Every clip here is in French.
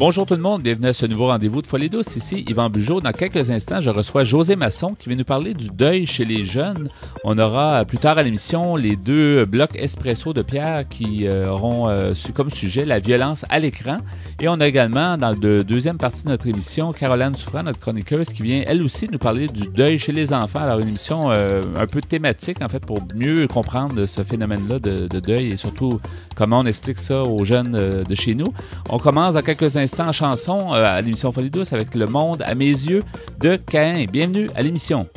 Bonjour tout le monde, bienvenue à ce nouveau rendez-vous de Folie douce. Ici Yvan Bugeaud. Dans quelques instants, je reçois José Masson qui vient nous parler du deuil chez les jeunes. On aura plus tard à l'émission les deux blocs espresso de Pierre qui auront comme sujet la violence à l'écran. Et on a également, dans la deuxième partie de notre émission, Caroline Souffrant, notre chroniqueuse, qui vient elle aussi nous parler du deuil chez les enfants. Alors une émission un peu thématique en fait pour mieux comprendre ce phénomène-là de deuil et surtout comment on explique ça aux jeunes de chez nous. On commence dans quelques instants en chanson à l'émission Folie douce avec Le monde à mes yeux de Caïn. Bienvenue à l'émission.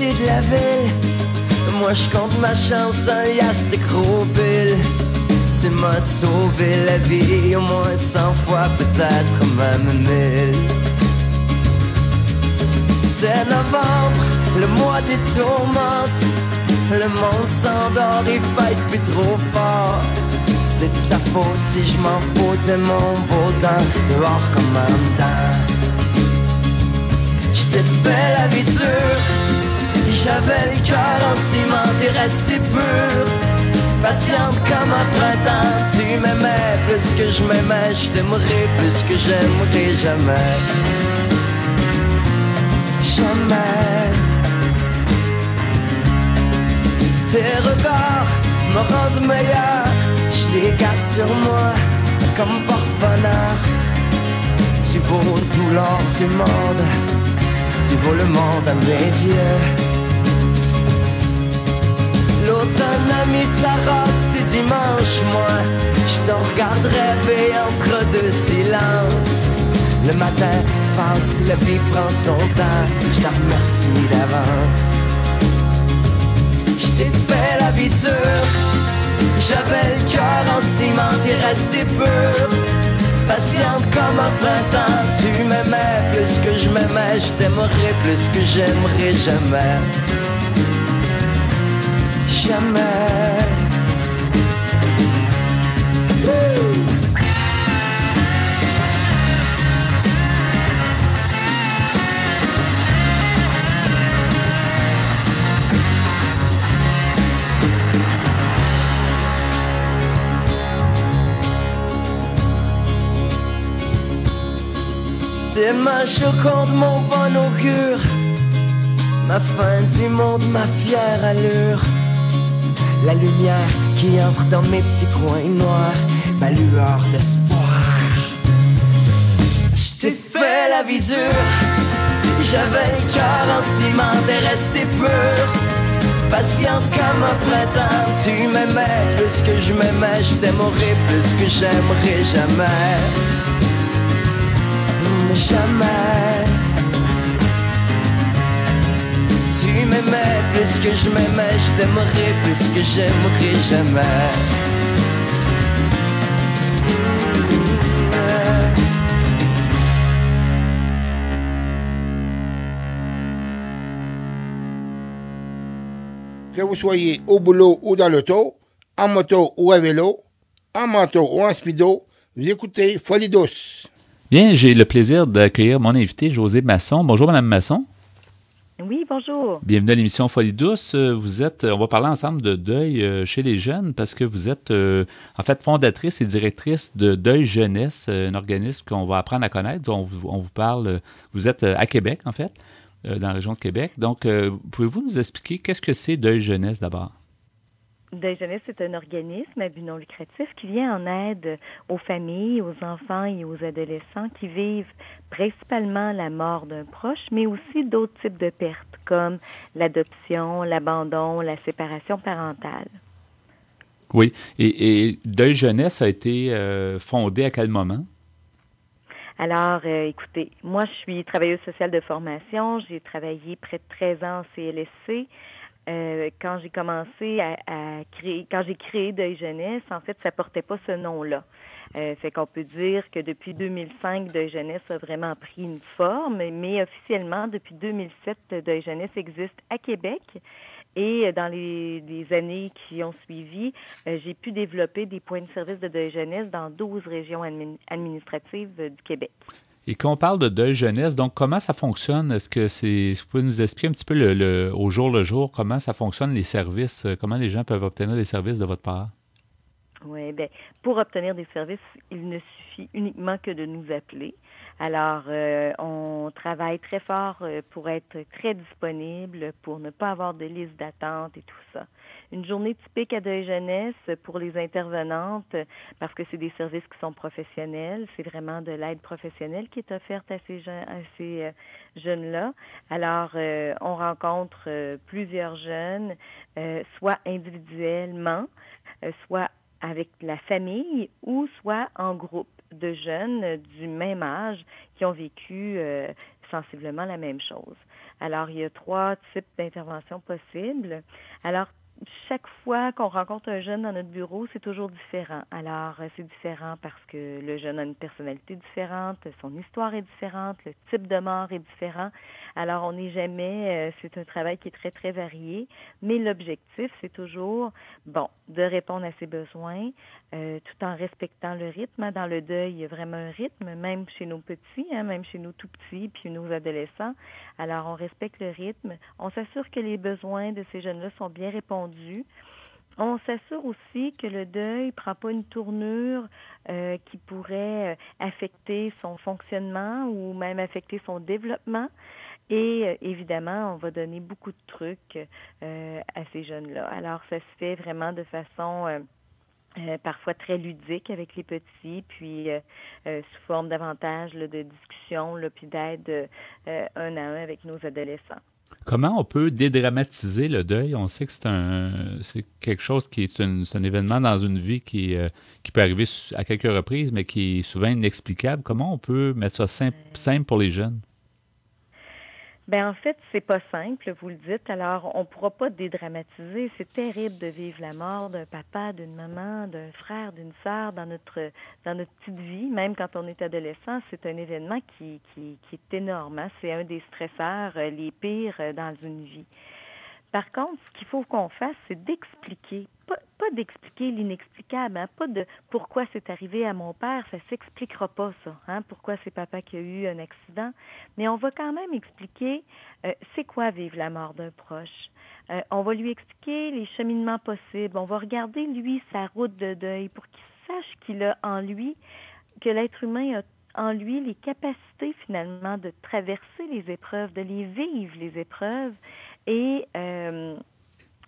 De la ville, moi je compte ma chance, y'a cette gros bill. Tu m'as sauvé la vie au moins 100 fois, peut-être même 1000. C'est novembre, le mois des tourmentes. Le monde s'endort, il fait plus trop fort. C'est de ta faute si je m'en fous de mon beau temps, dehors comme en dedans. J't'ai fait la vie dure. J'avais le cœur en ciment, t'es resté pur. Patiente comme un printemps. Tu m'aimais plus que je m'aimais. Je t'aimerai plus que j'aimerai jamais. Jamais. Tes regards me rendent meilleur. Je les garde sur moi comme porte-bonheur. Tu vaux tout l'or du monde. Tu vaux le monde à mes yeux. L'automne a mis sa robe du dimanche, moi je te regarde rêver entre deux silences. Le matin passe, la vie prend son temps, je te remercie d'avance. Je t'ai fait la vie dure, j'avais le cœur en ciment, t'es resté pur. Patiente comme un printemps, tu m'aimais plus que je m'aimais, je t'aimerai plus que j'aimerai jamais. Jamais. Tes mains choquantes, mon bon augure. Ma fin du monde, ma fière allure. La lumière qui entre dans mes petits coins noirs, ma lueur d'espoir. Je t'ai fait la vie dure, j'avais le cœur en ciment, t'es resté pur. Patiente comme un printemps, tu m'aimais plus que je m'aimais, je t'aimerai plus que j'aimerai jamais. Jamais. Tu m'aimais plus que je m'aimais, je t'aimerai plus que j'aimerai jamais. Que vous soyez au boulot ou dans l'auto, en moto ou à vélo, en manteau ou en speedo, vous écoutez Folie douce. Bien, j'ai le plaisir d'accueillir mon invité José Masson. Bonjour Madame Masson. Oui, bonjour. Bienvenue à l'émission Folie douce. On va parler ensemble de deuil chez les jeunes parce que vous êtes en fait fondatrice et directrice de Deuil Jeunesse, un organisme qu'on va apprendre à connaître, dont on vous parle. Vous êtes à Québec en fait, dans la région de Québec. Donc, pouvez-vous nous expliquer qu'est-ce que c'est Deuil Jeunesse d'abord? Deuil Jeunesse, c'est un organisme à but non lucratif qui vient en aide aux familles, aux enfants et aux adolescents qui vivent principalement la mort d'un proche, mais aussi d'autres types de pertes comme l'adoption, l'abandon, la séparation parentale. Oui. Et Deuil Jeunesse a été fondé à quel moment? Alors, écoutez, moi, je suis travailleuse sociale de formation. J'ai travaillé près de 13 ans en CLSC. quand j'ai commencé à créer, quand j'ai créé Deuil Jeunesse, en fait, ça portait pas ce nom-là. Fait qu'on peut dire que depuis 2005, Deuil Jeunesse a vraiment pris une forme, mais officiellement, depuis 2007, Deuil Jeunesse existe à Québec. Et dans les années qui ont suivi, j'ai pu développer des points de service de Deuil Jeunesse dans 12 régions administratives du Québec. Et quand on parle de deuil jeunesse, donc comment ça fonctionne? Est-ce que vous pouvez nous expliquer un petit peu au jour le jour, comment ça fonctionne les services, comment les gens peuvent obtenir des services de votre part? Oui, bien, pour obtenir des services, il ne suffit uniquement que de nous appeler. Alors, on travaille très fort pour être très disponible, pour ne pas avoir de liste d'attente et tout ça. Une journée typique à Deuil Jeunesse pour les intervenantes, parce que c'est des services qui sont professionnels, c'est vraiment de l'aide professionnelle qui est offerte à ces jeunes-là. Alors, on rencontre plusieurs jeunes, soit individuellement, soit avec la famille ou soit en groupe de jeunes du même âge qui ont vécu sensiblement la même chose. Alors, il y a 3 types d'interventions possibles. Alors, chaque fois qu'on rencontre un jeune dans notre bureau, c'est toujours différent. Alors, c'est différent parce que le jeune a une personnalité différente, son histoire est différente, le type de mort est différent. Alors, on n'est jamais, c'est un travail qui est très, très varié, mais l'objectif, c'est toujours, de répondre à ses besoins, tout en respectant le rythme. Dans le deuil, il y a vraiment un rythme, même chez nos petits, même chez nos tout-petits, puis nos adolescents. Alors, on respecte le rythme. On s'assure que les besoins de ces jeunes-là sont bien répondus. On s'assure aussi que le deuil ne prend pas une tournure qui pourrait affecter son fonctionnement ou même affecter son développement. Et évidemment, on va donner beaucoup de trucs à ces jeunes-là. Alors, ça se fait vraiment de façon parfois très ludique avec les petits, puis sous forme davantage de discussion, puis d'aide un à un avec nos adolescents. Comment on peut dédramatiser le deuil? On sait que c'est quelque chose qui est un événement dans une vie qui peut arriver à quelques reprises, mais qui est souvent inexplicable. Comment on peut mettre ça simple pour les jeunes? Ben en fait, c'est pas simple, vous le dites. Alors, on pourra pas dédramatiser. C'est terrible de vivre la mort d'un papa, d'une maman, d'un frère, d'une sœur dans notre petite vie. Même quand on est adolescent, c'est un événement qui est énorme. C'est un des stresseurs les pires dans une vie. Par contre, ce qu'il faut qu'on fasse, c'est d'expliquer, pas d'expliquer l'inexplicable, pas de pourquoi c'est arrivé à mon père, ça s'expliquera pas ça, pourquoi c'est papa qui a eu un accident, mais on va quand même expliquer c'est quoi vivre la mort d'un proche. On va lui expliquer les cheminements possibles, on va regarder lui sa route de deuil pour qu'il sache qu'il a en lui, que l'être humain a en lui les capacités finalement de traverser les épreuves, de les vivre les épreuves et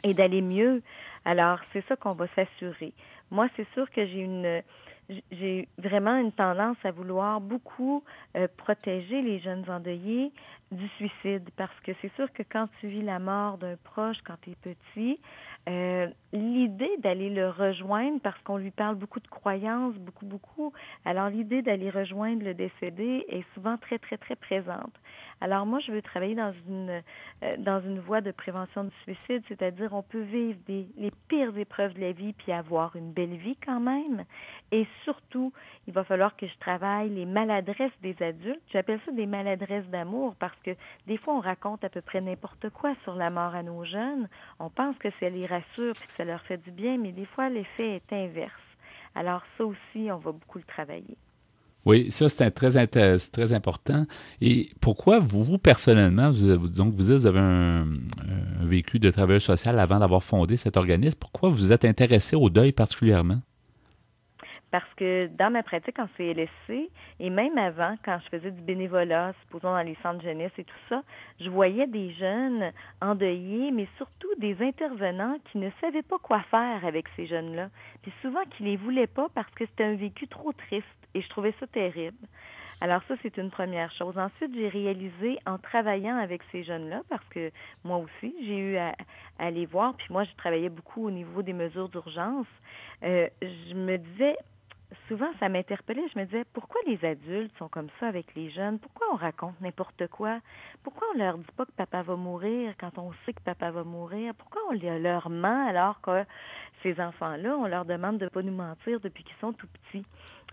d'aller mieux. Alors, c'est ça qu'on va s'assurer. Moi, c'est sûr que j'ai vraiment une tendance à vouloir beaucoup protéger les jeunes endeuillés du suicide, parce que c'est sûr que quand tu vis la mort d'un proche quand tu es petit, l'idée d'aller le rejoindre, parce qu'on lui parle beaucoup de croyances, beaucoup, alors l'idée d'aller rejoindre le décédé est souvent très, très, très présente. Alors moi, je veux travailler dans une voie de prévention du suicide, c'est-à-dire on peut vivre les pires épreuves de la vie puis avoir une belle vie quand même. Et surtout, il va falloir que je travaille les maladresses des adultes. J'appelle ça des maladresses d'amour parce que des fois, on raconte à peu près n'importe quoi sur la mort à nos jeunes. On pense que ça les rassure puis que ça leur fait du bien, mais des fois, l'effet est inverse. Alors ça aussi, on va beaucoup le travailler. Oui, ça, c'est très important. Et pourquoi vous personnellement, vous avez un vécu de travailleur social avant d'avoir fondé cet organisme, pourquoi vous êtes intéressé au deuil particulièrement? Parce que dans ma pratique en CLSC, et même avant, quand je faisais du bénévolat, supposons dans les centres jeunesse et tout ça, je voyais des jeunes endeuillés, mais surtout des intervenants qui ne savaient pas quoi faire avec ces jeunes-là. Puis souvent, qui les voulaient pas parce que c'était un vécu trop triste. Et je trouvais ça terrible. Alors ça, c'est une première chose. Ensuite, j'ai réalisé en travaillant avec ces jeunes-là, parce que moi aussi, j'ai eu à les voir, puis moi, je travaillais beaucoup au niveau des mesures d'urgence. Je me disais, souvent, ça m'interpellait. Je me disais, pourquoi les adultes sont comme ça avec les jeunes? Pourquoi on raconte n'importe quoi? Pourquoi on leur dit pas que papa va mourir quand on sait que papa va mourir? Pourquoi on leur ment alors que ces enfants-là, on leur demande de pas nous mentir depuis qu'ils sont tout petits?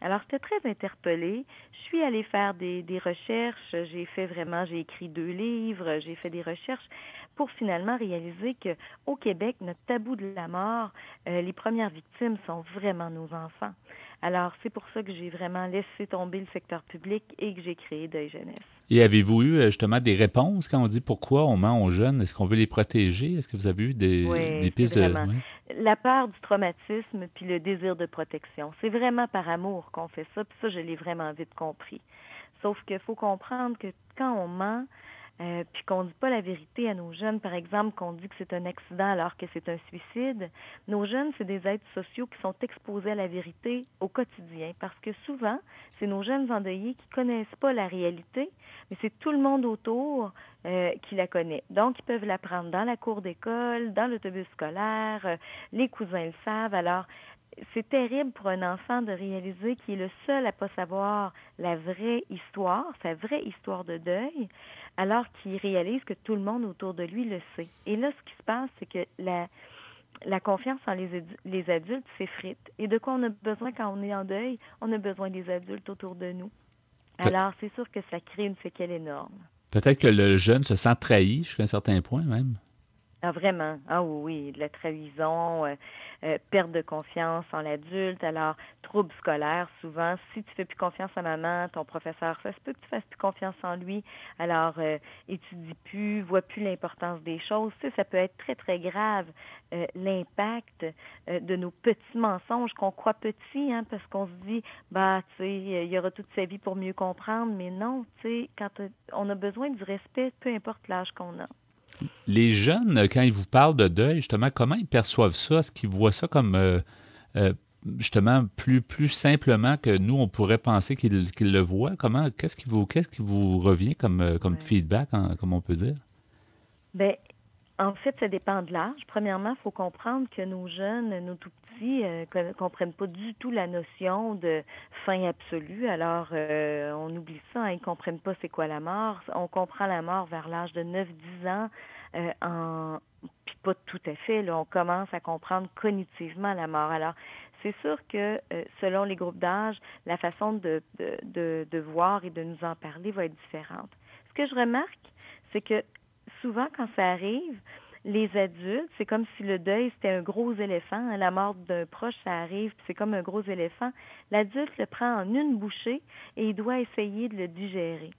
Alors, j'étais très interpellée. Je suis allée faire des recherches. J'ai écrit 2 livres, j'ai fait des recherches pour finalement réaliser que au Québec, notre tabou de la mort, les premières victimes sont vraiment nos enfants. Alors, c'est pour ça que j'ai vraiment laissé tomber le secteur public et que j'ai créé Deuil Jeunesse. Et avez-vous eu justement des réponses quand on dit pourquoi on ment aux jeunes? Est-ce qu'on veut les protéger? Est-ce que vous avez eu des pistes c'est vraiment de... Ouais. la peur du traumatisme puis le désir de protection. C'est vraiment par amour qu'on fait ça, puis ça, je l'ai vraiment vite compris. Sauf qu'il faut comprendre que quand on ment, puis qu'on ne dit pas la vérité à nos jeunes, par exemple, qu'on dit que c'est un accident alors que c'est un suicide, nos jeunes, c'est des êtres sociaux qui sont exposés à la vérité au quotidien, parce que souvent, c'est nos jeunes endeuillés qui connaissent pas la réalité, mais c'est tout le monde autour qui la connaît. Donc, ils peuvent l'apprendre dans la cour d'école, dans l'autobus scolaire, les cousins le savent. Alors, c'est terrible pour un enfant de réaliser qu'il est le seul à pas savoir la vraie histoire, sa vraie histoire de deuil, alors qu'il réalise que tout le monde autour de lui le sait. Et là, ce qui se passe, c'est que la confiance en les adultes s'effrite. Et de quoi on a besoin quand on est en deuil? On a besoin des adultes autour de nous. Alors, c'est sûr que ça crée une séquelle énorme. Peut-être que le jeune se sent trahi jusqu'à un certain point même. Ah, vraiment. Ah oui, de la trahison, perte de confiance en l'adulte. Alors, troubles scolaires, souvent. Si tu fais plus confiance à maman, ton professeur, ça se peut que tu fasses plus confiance en lui. Alors, étudie plus, vois plus l'importance des choses. Tu sais, ça peut être très, très grave, l'impact de nos petits mensonges qu'on croit petits, hein, parce qu'on se dit, bah, tu sais, il y aura toute sa vie pour mieux comprendre. Mais non, tu sais, quand on a besoin du respect, peu importe l'âge qu'on a. Les jeunes, quand ils vous parlent de deuil, justement, comment ils perçoivent ça? Est-ce qu'ils voient ça comme, justement, plus simplement que nous, on pourrait penser qu'ils le voient? Qu'est-ce qui vous revient comme feedback, comme on peut dire? Bien, en fait, ça dépend de l'âge. Premièrement, il faut comprendre que nos jeunes, nos tout-petits, ne comprennent pas du tout la notion de fin absolue. Alors, on oublie ça, hein, ils ne comprennent pas c'est quoi la mort. On comprend la mort vers l'âge de 9-10 ans, puis pas tout à fait. Là, on commence à comprendre cognitivement la mort. Alors, c'est sûr que selon les groupes d'âge, la façon de voir et de nous en parler va être différente. Ce que je remarque, c'est que souvent, quand ça arrive, les adultes, c'est comme si le deuil, c'était un gros éléphant. Hein, la mort d'un proche, ça arrive, puis c'est comme un gros éléphant. L'adulte le prend en une bouchée et il doit essayer de le digérer.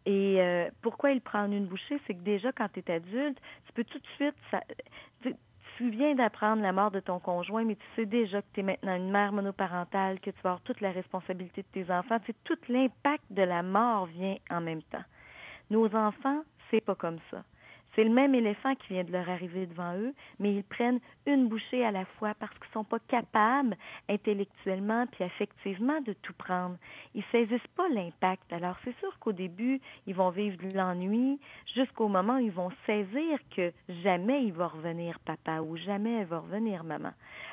Et pourquoi il le prend en une bouchée? C'est que déjà, quand tu es adulte, tu peux tout de suite... tu viens d'apprendre la mort de ton conjoint, mais tu sais déjà que tu es maintenant une mère monoparentale, que tu vas avoir toute la responsabilité de tes enfants. Tu sais, tout l'impact de la mort vient en même temps. Nos enfants, c'est pas comme ça. C'est le même éléphant qui vient de leur arriver devant eux, mais ils prennent une bouchée à la fois parce qu'ils sont pas capables intellectuellement puis affectivement de tout prendre. Ils saisissent pas l'impact. Alors, c'est sûr qu'au début, ils vont vivre de l'ennui jusqu'au moment où ils vont saisir que jamais il va revenir papa ou jamais elle va revenir maman.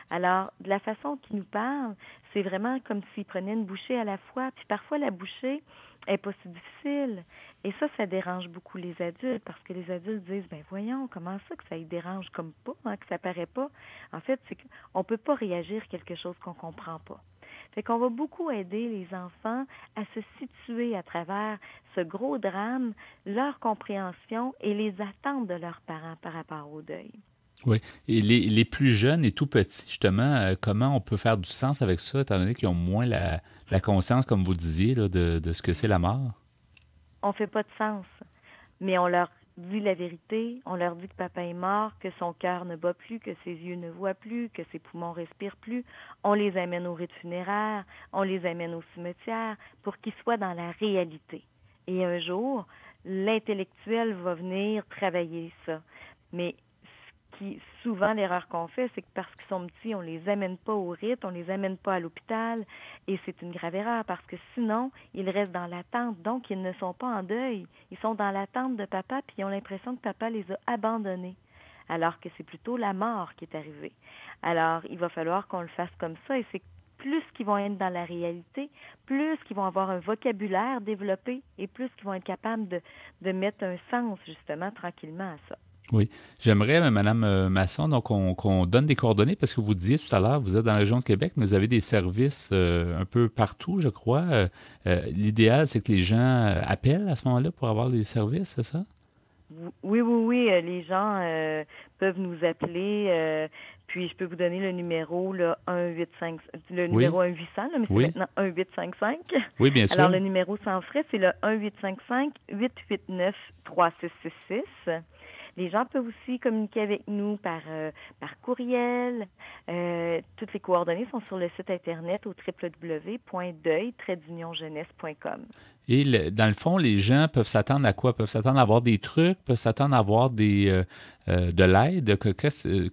Alors, de la façon qu'ils nous parlent, c'est vraiment comme s'ils prenaient une bouchée à la fois. Puis parfois, la bouchée est pas si difficile. Et ça dérange beaucoup les adultes parce que les adultes disent, ben voyons, comment ça que ça les dérange comme pas, hein, que ça paraît pas. En fait, c'est qu'on peut pas réagir à quelque chose qu'on comprend pas. Fait qu'on va beaucoup aider les enfants à se situer à travers ce gros drame, leur compréhension et les attentes de leurs parents par rapport au deuil. Oui. Et les plus jeunes et tout petits, justement, comment on peut faire du sens avec ça, étant donné qu'ils ont moins la conscience, comme vous disiez, là, de ce que c'est la mort? On fait pas de sens, mais on leur dit la vérité, on leur dit que papa est mort, que son cœur ne bat plus, que ses yeux ne voient plus, que ses poumons respirent plus. On les amène au rite funéraire, on les amène au cimetière pour qu'ils soient dans la réalité. Et un jour, l'intellectuel va venir travailler ça. Mais souvent, l'erreur qu'on fait, c'est que parce qu'ils sont petits, on les amène pas au rite, on les amène pas à l'hôpital, et c'est une grave erreur, parce que sinon, ils restent dans l'attente, donc ils ne sont pas en deuil. Ils sont dans l'attente de papa, puis ils ont l'impression que papa les a abandonnés, alors que c'est plutôt la mort qui est arrivée. Alors, il va falloir qu'on le fasse comme ça, et c'est plus qu'ils vont être dans la réalité, plus qu'ils vont avoir un vocabulaire développé et plus qu'ils vont être capables de mettre un sens, justement, tranquillement à ça. Oui. J'aimerais, Mme Masson, donc qu'on donne des coordonnées parce que vous disiez tout à l'heure, vous êtes dans la région de Québec, mais vous avez des services un peu partout, je crois. L'idéal, c'est que les gens appellent à ce moment-là pour avoir des services, c'est ça? Oui. Les gens peuvent nous appeler. Puis je peux vous donner le numéro, là, 1-800, numéro 1-800, là, mais c'est maintenant 1-855. Oui, bien sûr. Alors, le numéro sans frais, c'est le 1-855-889-3666. Les gens peuvent aussi communiquer avec nous par courriel. Toutes les coordonnées sont sur le site Internet au www.deuil-jeunesse.com. Et dans le fond, les gens peuvent s'attendre à quoi? Peuvent s'attendre à avoir des trucs, peuvent s'attendre à avoir de l'aide.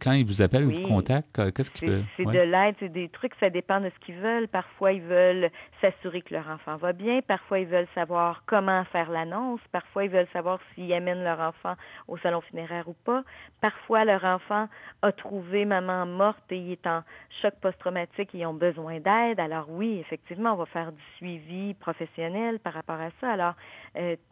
Quand ils vous appellent ou vous contactent, qu'est-ce qu'ils peuvent? C'est de l'aide, c'est des trucs, ça dépend de ce qu'ils veulent. Parfois, ils veulent s'assurer que leur enfant va bien. Parfois, ils veulent savoir comment faire l'annonce. Parfois, ils veulent savoir s'ils amènent leur enfant au salon funéraire ou pas. Parfois, leur enfant a trouvé maman morte et il est en choc post-traumatique et ils ont besoin d'aide. Alors oui, effectivement, on va faire du suivi professionnel par rapport à ça. Alors,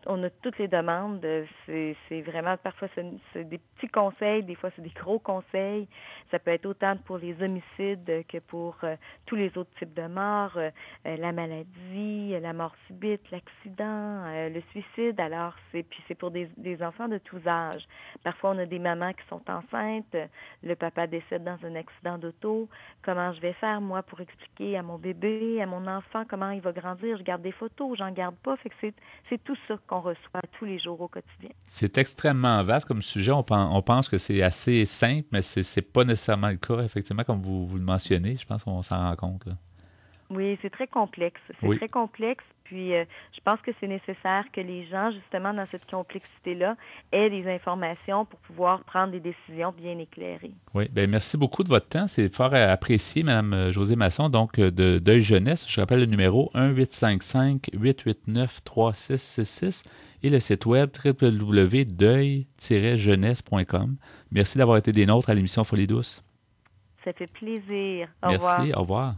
on a toutes les demandes. C'est vraiment, parfois, c'est des petits conseils, des fois, c'est des gros conseils. Ça peut être autant pour les homicides que pour tous les autres types de morts, la maladie, la mort subite, l'accident, le suicide. Alors, c'est pour des enfants de tous âges. Parfois, on a des mamans qui sont enceintes, le papa décède dans un accident d'auto. Comment je vais faire, moi, pour expliquer à mon bébé, à mon enfant, comment il va grandir? Je garde des photos, j'en garde pas. Fait que c'est tout ça qu'on reçoit tous les jours au quotidien. C'est extrêmement vaste comme sujet. On pense que c'est assez simple, mais c'est pas nécessairement le cas, effectivement, comme vous le mentionnez. Je pense qu'on s'en rend compte, là. Oui, c'est très complexe. C'est très complexe. Puis, je pense que c'est nécessaire que les gens, justement, dans cette complexité-là, aient des informations pour pouvoir prendre des décisions bien éclairées. Oui, bien, merci beaucoup de votre temps. C'est fort apprécié, Mme Josée Masson, donc de Deuil Jeunesse. Je rappelle le numéro 1-855-889-3666 et le site web www.deuil-jeunesse.com. Merci d'avoir été des nôtres à l'émission Folie douce. Ça fait plaisir. Au revoir. Merci, au revoir.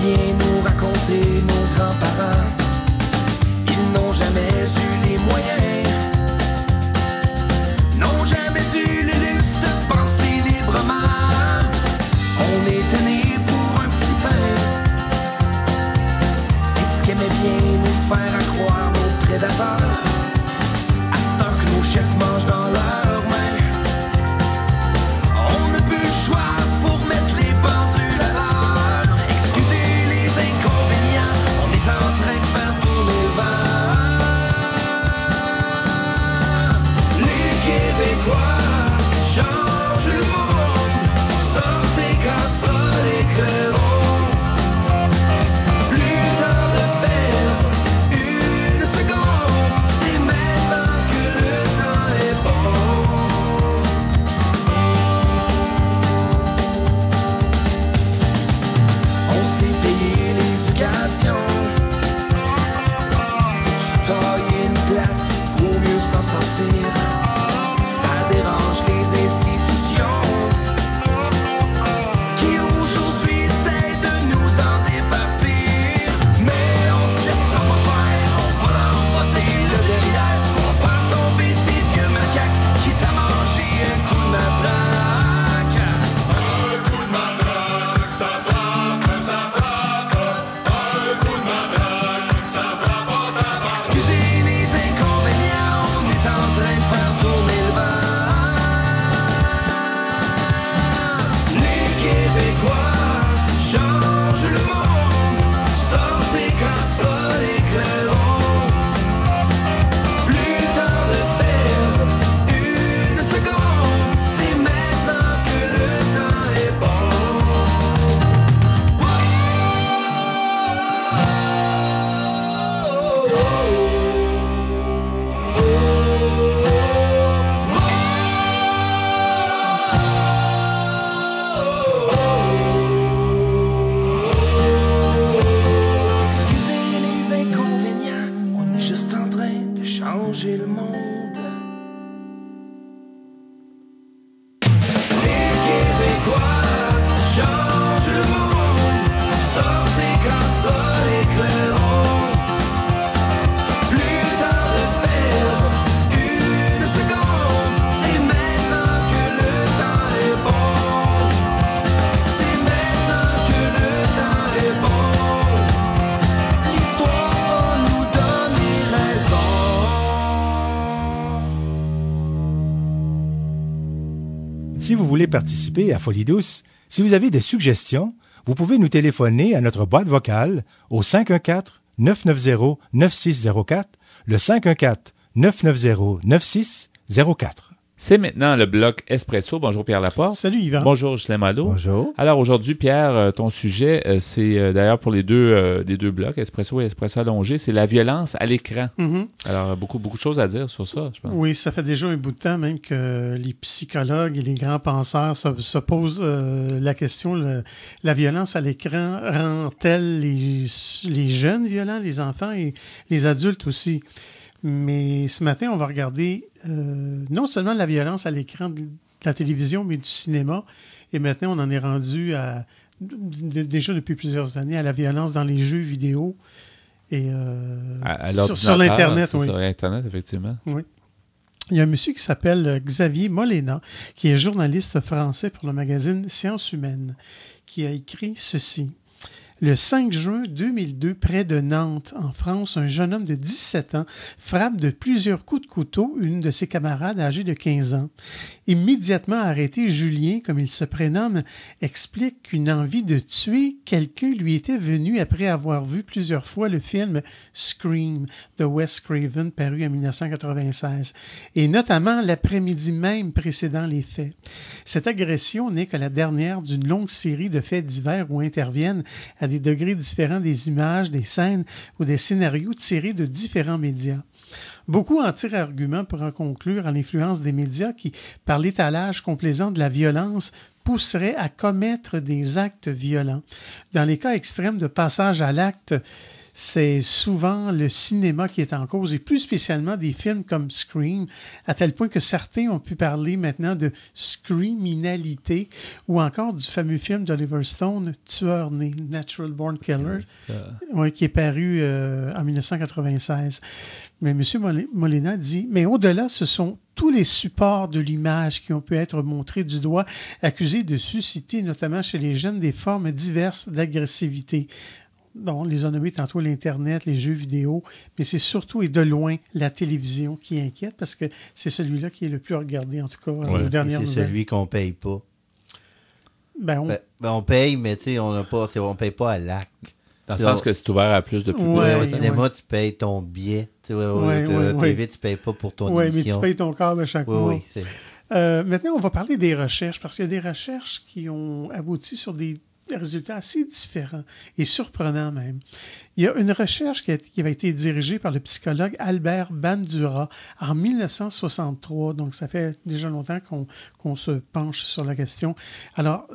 Bien nous raconter nos grands-parents. Ils n'ont jamais eu les moyens, n'ont jamais eu le luxe de penser librement. On était nés pour un petit pain. C'est ce qu'aimaient bien nous faire croire nos prédateurs. À ce temps que nos chefs mangent dans leurs mains, on n'a plus le choix, faut remettre les pendules à l'heure. On est en train de faire tourner le vent. Les Québécois changent le monde. Sortez casseroles et clairons. Plus le temps de perdre une seconde. C'est maintenant que le temps est bon. On s'est payé l'éducation, se tailler une place pour mieux s'en sortir. Ça dérange Si vous voulez participer à Folie douce, si vous avez des suggestions, vous pouvez nous téléphoner à notre boîte vocale au 514-990-9604, le 514-990-9604. C'est maintenant le bloc Espresso. Bonjour Pierre Laporte. Salut Yvan. Bonjour Ghislain Malo. Bonjour. Alors aujourd'hui, Pierre, ton sujet, c'est d'ailleurs pour les deux blocs, Espresso et Espresso allongé, c'est la violence à l'écran. Mm-hmm. Alors beaucoup de choses à dire sur ça, je pense. Oui, ça fait déjà un bout de temps même que les psychologues et les grands penseurs se posent la question, la violence à l'écran rend-elle les jeunes violents, les enfants et les adultes aussi? Mais ce matin, on va regarder non seulement la violence à l'écran de la télévision, mais du cinéma. Et maintenant, on en est rendu déjà depuis plusieurs années à la violence dans les jeux vidéo et sur l'Internet. Oui. Sur Internet, effectivement. Oui. Il y a un monsieur qui s'appelle Xavier Molena, qui est journaliste français pour le magazine Sciences humaines, qui a écrit ceci. Le 5 juin 2002, près de Nantes, en France, un jeune homme de 17 ans frappe de plusieurs coups de couteau une de ses camarades âgée de 15 ans. Immédiatement arrêté, Julien, comme il se prénomme, explique qu'une envie de tuer quelqu'un lui était venue après avoir vu plusieurs fois le film Scream de Wes Craven, paru en 1996, et notamment l'après-midi même précédant les faits. Cette agression n'est que la dernière d'une longue série de faits divers où interviennent à des degrés différents des images, des scènes ou des scénarios tirés de différents médias. Beaucoup en tirent argument pour en conclure à l'influence des médias qui, par l'étalage complaisant de la violence, pousseraient à commettre des actes violents. Dans les cas extrêmes de passage à l'acte, c'est souvent le cinéma qui est en cause, et plus spécialement des films comme Scream, à tel point que certains ont pu parler maintenant de screaminalité, ou encore du fameux film d'Oliver Stone, Tueur né, Natural Born Killer, qui est paru en 1996. Mais M. Molina dit, mais au-delà, ce sont tous les supports de l'image qui ont pu être montrés du doigt, accusés de susciter, notamment chez les jeunes, des formes diverses d'agressivité. Bon, on les a nommés tantôt l'Internet, les jeux vidéo, mais c'est surtout et de loin la télévision qui inquiète parce que c'est celui-là qui est le plus regardé, en tout cas, aux dernières nouvelles. C'est celui qu'on ne paye pas. On paye, mais tu sais, on paye pas à l'acte. Dans le sens que c'est ouvert à plus de public. Au cinéma, tu payes ton billet. TV, tu ne payes pas pour ton émission. Oui, mais tu payes ton câble à chaque mois. Oui. Maintenant, on va parler des recherches, parce qu'il y a des recherches qui ont abouti sur des résultats assez différents et surprenants même. Il y a une recherche qui avait été dirigée par le psychologue Albert Bandura en 1963, donc ça fait déjà longtemps qu'on se penche sur la question. Alors,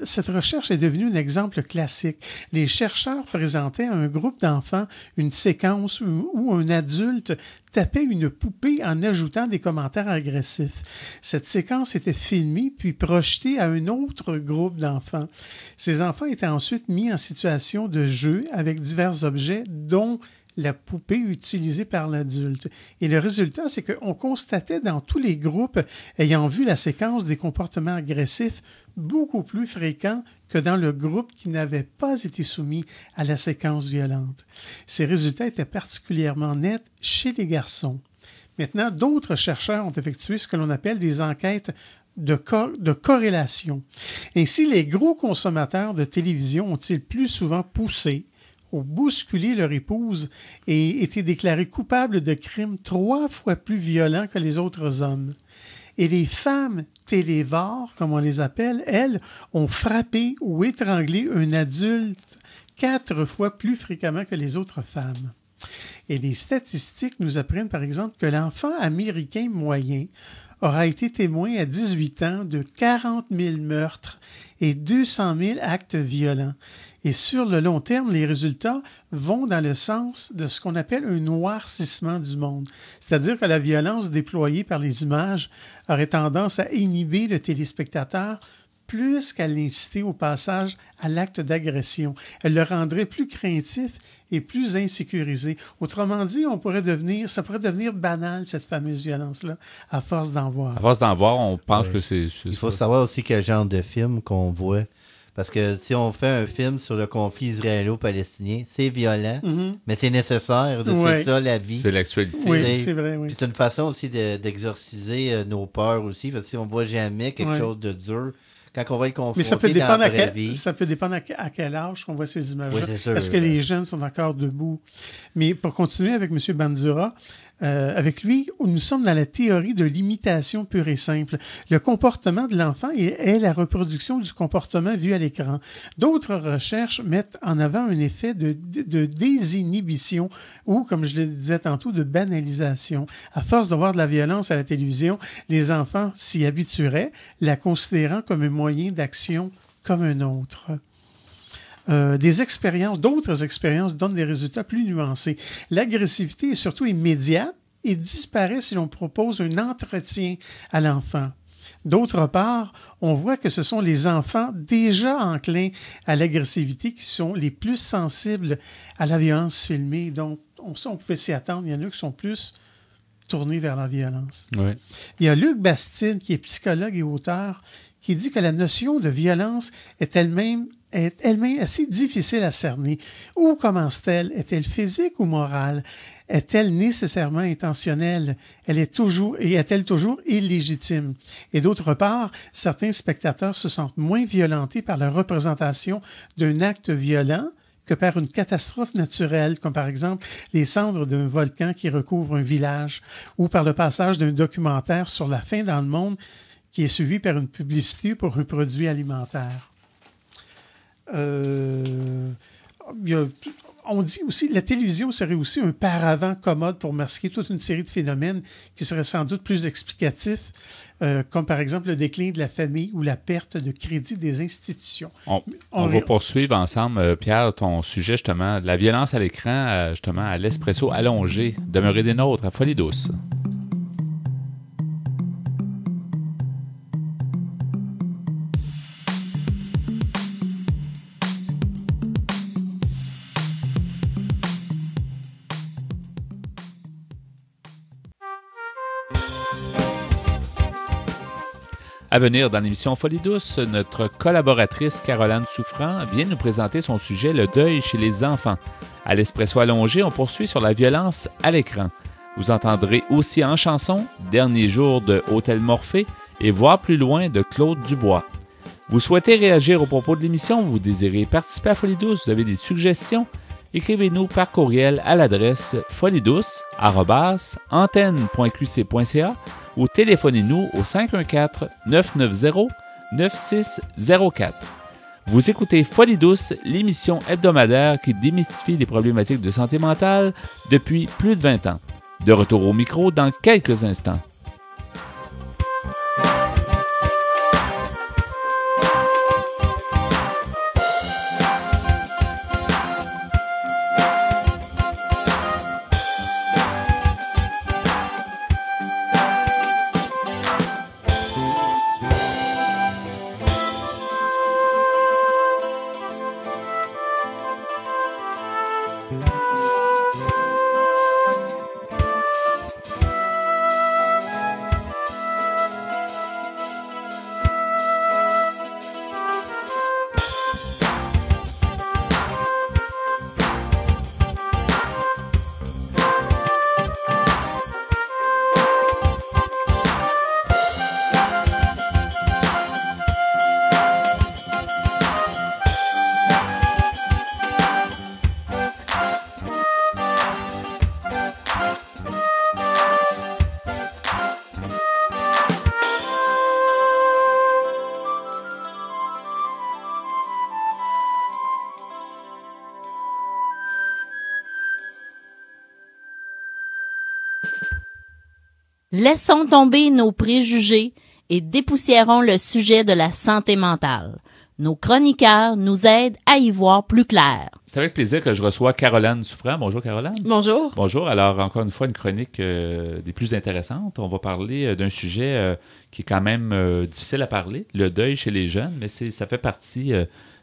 cette recherche est devenue un exemple classique. Les chercheurs présentaient à un groupe d'enfants une séquence où un adulte tapait une poupée en ajoutant des commentaires agressifs. Cette séquence était filmée puis projetée à un autre groupe d'enfants. Ces enfants étaient ensuite mis en situation de jeu avec divers objets, dont la poupée utilisée par l'adulte. Et le résultat, c'est qu'on constatait dans tous les groupes ayant vu la séquence des comportements agressifs beaucoup plus fréquents que dans le groupe qui n'avait pas été soumis à la séquence violente. Ces résultats étaient particulièrement nets chez les garçons. Maintenant, d'autres chercheurs ont effectué ce que l'on appelle des enquêtes de corrélation. Ainsi, les gros consommateurs de télévision ont-ils plus souvent poussé ou bousculé leur épouse et été déclarés coupables de crimes 3 fois plus violents que les autres hommes. Et les femmes télévores, comme on les appelle, elles, ont frappé ou étranglé un adulte 4 fois plus fréquemment que les autres femmes. Et les statistiques nous apprennent, par exemple, que l'enfant américain moyen aura été témoin à 18 ans de 40 000 meurtres et 200 000 actes violents. Et sur le long terme, les résultats vont dans le sens de ce qu'on appelle un noircissement du monde. C'est-à-dire que la violence déployée par les images aurait tendance à inhiber le téléspectateur plus qu'à l'inciter au passage à l'acte d'agression. Elle le rendrait plus craintif et plus insécurisé. Autrement dit, ça pourrait devenir banal, cette fameuse violence-là, à force d'en voir. À force d'en voir, on pense que c'est Il faut savoir aussi quel genre de film qu'on voit. Parce que si on fait un film sur le conflit israélo-palestinien, c'est violent, mais c'est nécessaire. C'est ça, la vie. C'est l'actualité. Oui, c'est vrai, oui. C'est une façon aussi d'exorciser nos peurs aussi. Parce que si on ne voit jamais quelque chose de dur, quand on va être confronté dans la vraie vie... Ça peut dépendre à quel âge qu'on voit ces images-là. Oui, c'est sûr. Est-ce que les jeunes sont encore debout? Mais pour continuer avec M. Bandura, avec lui, nous sommes dans la théorie de l'imitation pure et simple. Le comportement de l'enfant est la reproduction du comportement vu à l'écran. D'autres recherches mettent en avant un effet de désinhibition ou, comme je le disais tantôt, de banalisation. À force de voir de la violence à la télévision, les enfants s'y habitueraient, la considérant comme un moyen d'action comme un autre. D'autres expériences donnent des résultats plus nuancés. L'agressivité est surtout immédiate et disparaît si l'on propose un entretien à l'enfant. D'autre part, on voit que ce sont les enfants déjà enclins à l'agressivité qui sont les plus sensibles à la violence filmée. Donc, on pouvait s'y attendre. Il y en a qui sont plus tournés vers la violence. Oui. Il y a Luc Bastide, qui est psychologue et auteur, qui dit que la notion de violence est elle-même assez difficile à cerner. Où commence-t-elle? Est-elle physique ou morale? Est-elle nécessairement intentionnelle? Est-elle toujours illégitime? Et d'autre part, certains spectateurs se sentent moins violentés par la représentation d'un acte violent que par une catastrophe naturelle, comme par exemple les cendres d'un volcan qui recouvre un village, ou par le passage d'un documentaire sur la faim dans le monde qui est suivi par une publicité pour un produit alimentaire. On dit aussi que la télévision serait aussi un paravent commode pour masquer toute une série de phénomènes qui seraient sans doute plus explicatifs, comme par exemple le déclin de la famille ou la perte de crédit des institutions. On va poursuivre ensemble, Pierre, ton sujet justement de la violence à l'écran, justement à l'espresso allongé. Demeurez des nôtres à Folie douce. À venir dans l'émission Folie douce, notre collaboratrice Caroline Souffrant vient nous présenter son sujet « Le deuil chez les enfants ». À l'espresso allongé, on poursuit sur la violence à l'écran. Vous entendrez aussi en chanson « Dernier jour » de Hôtel Morphée et « Voir plus loin » de Claude Dubois. Vous souhaitez réagir au propos de l'émission, vous désirez participer à Folie douce, vous avez des suggestions? Écrivez-nous par courriel à l'adresse foliedouce@antenne.qc.ca ou téléphonez-nous au 514-990-9604. Vous écoutez Folie douce, l'émission hebdomadaire qui démystifie les problématiques de santé mentale depuis plus de 20 ans. De retour au micro dans quelques instants. Laissons tomber nos préjugés et dépoussiérons le sujet de la santé mentale. Nos chroniqueurs nous aident à y voir plus clair. C'est avec plaisir que je reçois Caroline Souffrant. Bonjour, Caroline. Bonjour. Bonjour. Alors, encore une fois, une chronique des plus intéressantes. On va parler d'un sujet qui est quand même difficile à parler, le deuil chez les jeunes, mais ça fait partie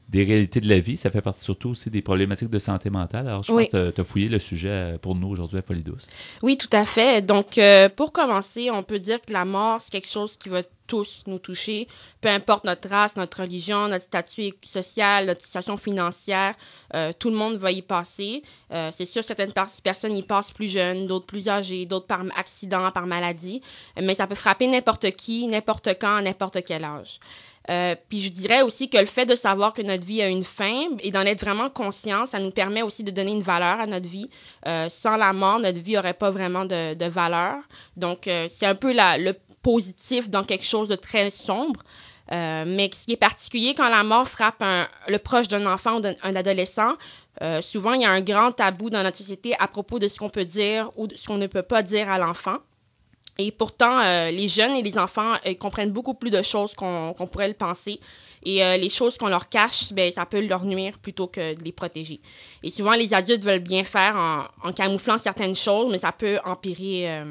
des réalités de la vie. Ça fait partie surtout aussi des problématiques de santé mentale. Alors, je pense que tu as fouillé le sujet pour nous aujourd'hui à Folie douce. Oui, tout à fait. Donc, pour commencer, on peut dire que la mort, c'est quelque chose qui va tous nous toucher, peu importe notre race, notre religion, notre statut social, notre situation financière, tout le monde va y passer. C'est sûr, certaines personnes y passent plus jeunes, d'autres plus âgées, d'autres par accident, par maladie, mais ça peut frapper n'importe qui, n'importe quand, à n'importe quel âge. Puis je dirais aussi que le fait de savoir que notre vie a une fin et d'en être vraiment conscient, ça nous permet aussi de donner une valeur à notre vie. Sans la mort, notre vie n'aurait pas vraiment de valeur. Donc, c'est un peu le positif dans quelque chose de très sombre. Mais ce qui est particulier quand la mort frappe le proche d'un enfant ou d'un adolescent, souvent il y a un grand tabou dans notre société à propos de ce qu'on peut dire ou de ce qu'on ne peut pas dire à l'enfant. Et pourtant, les jeunes et les enfants comprennent beaucoup plus de choses qu'on pourrait le penser. Et les choses qu'on leur cache, ben ça peut leur nuire plutôt que de les protéger. Et souvent, les adultes veulent bien faire en camouflant certaines choses, mais ça peut empirer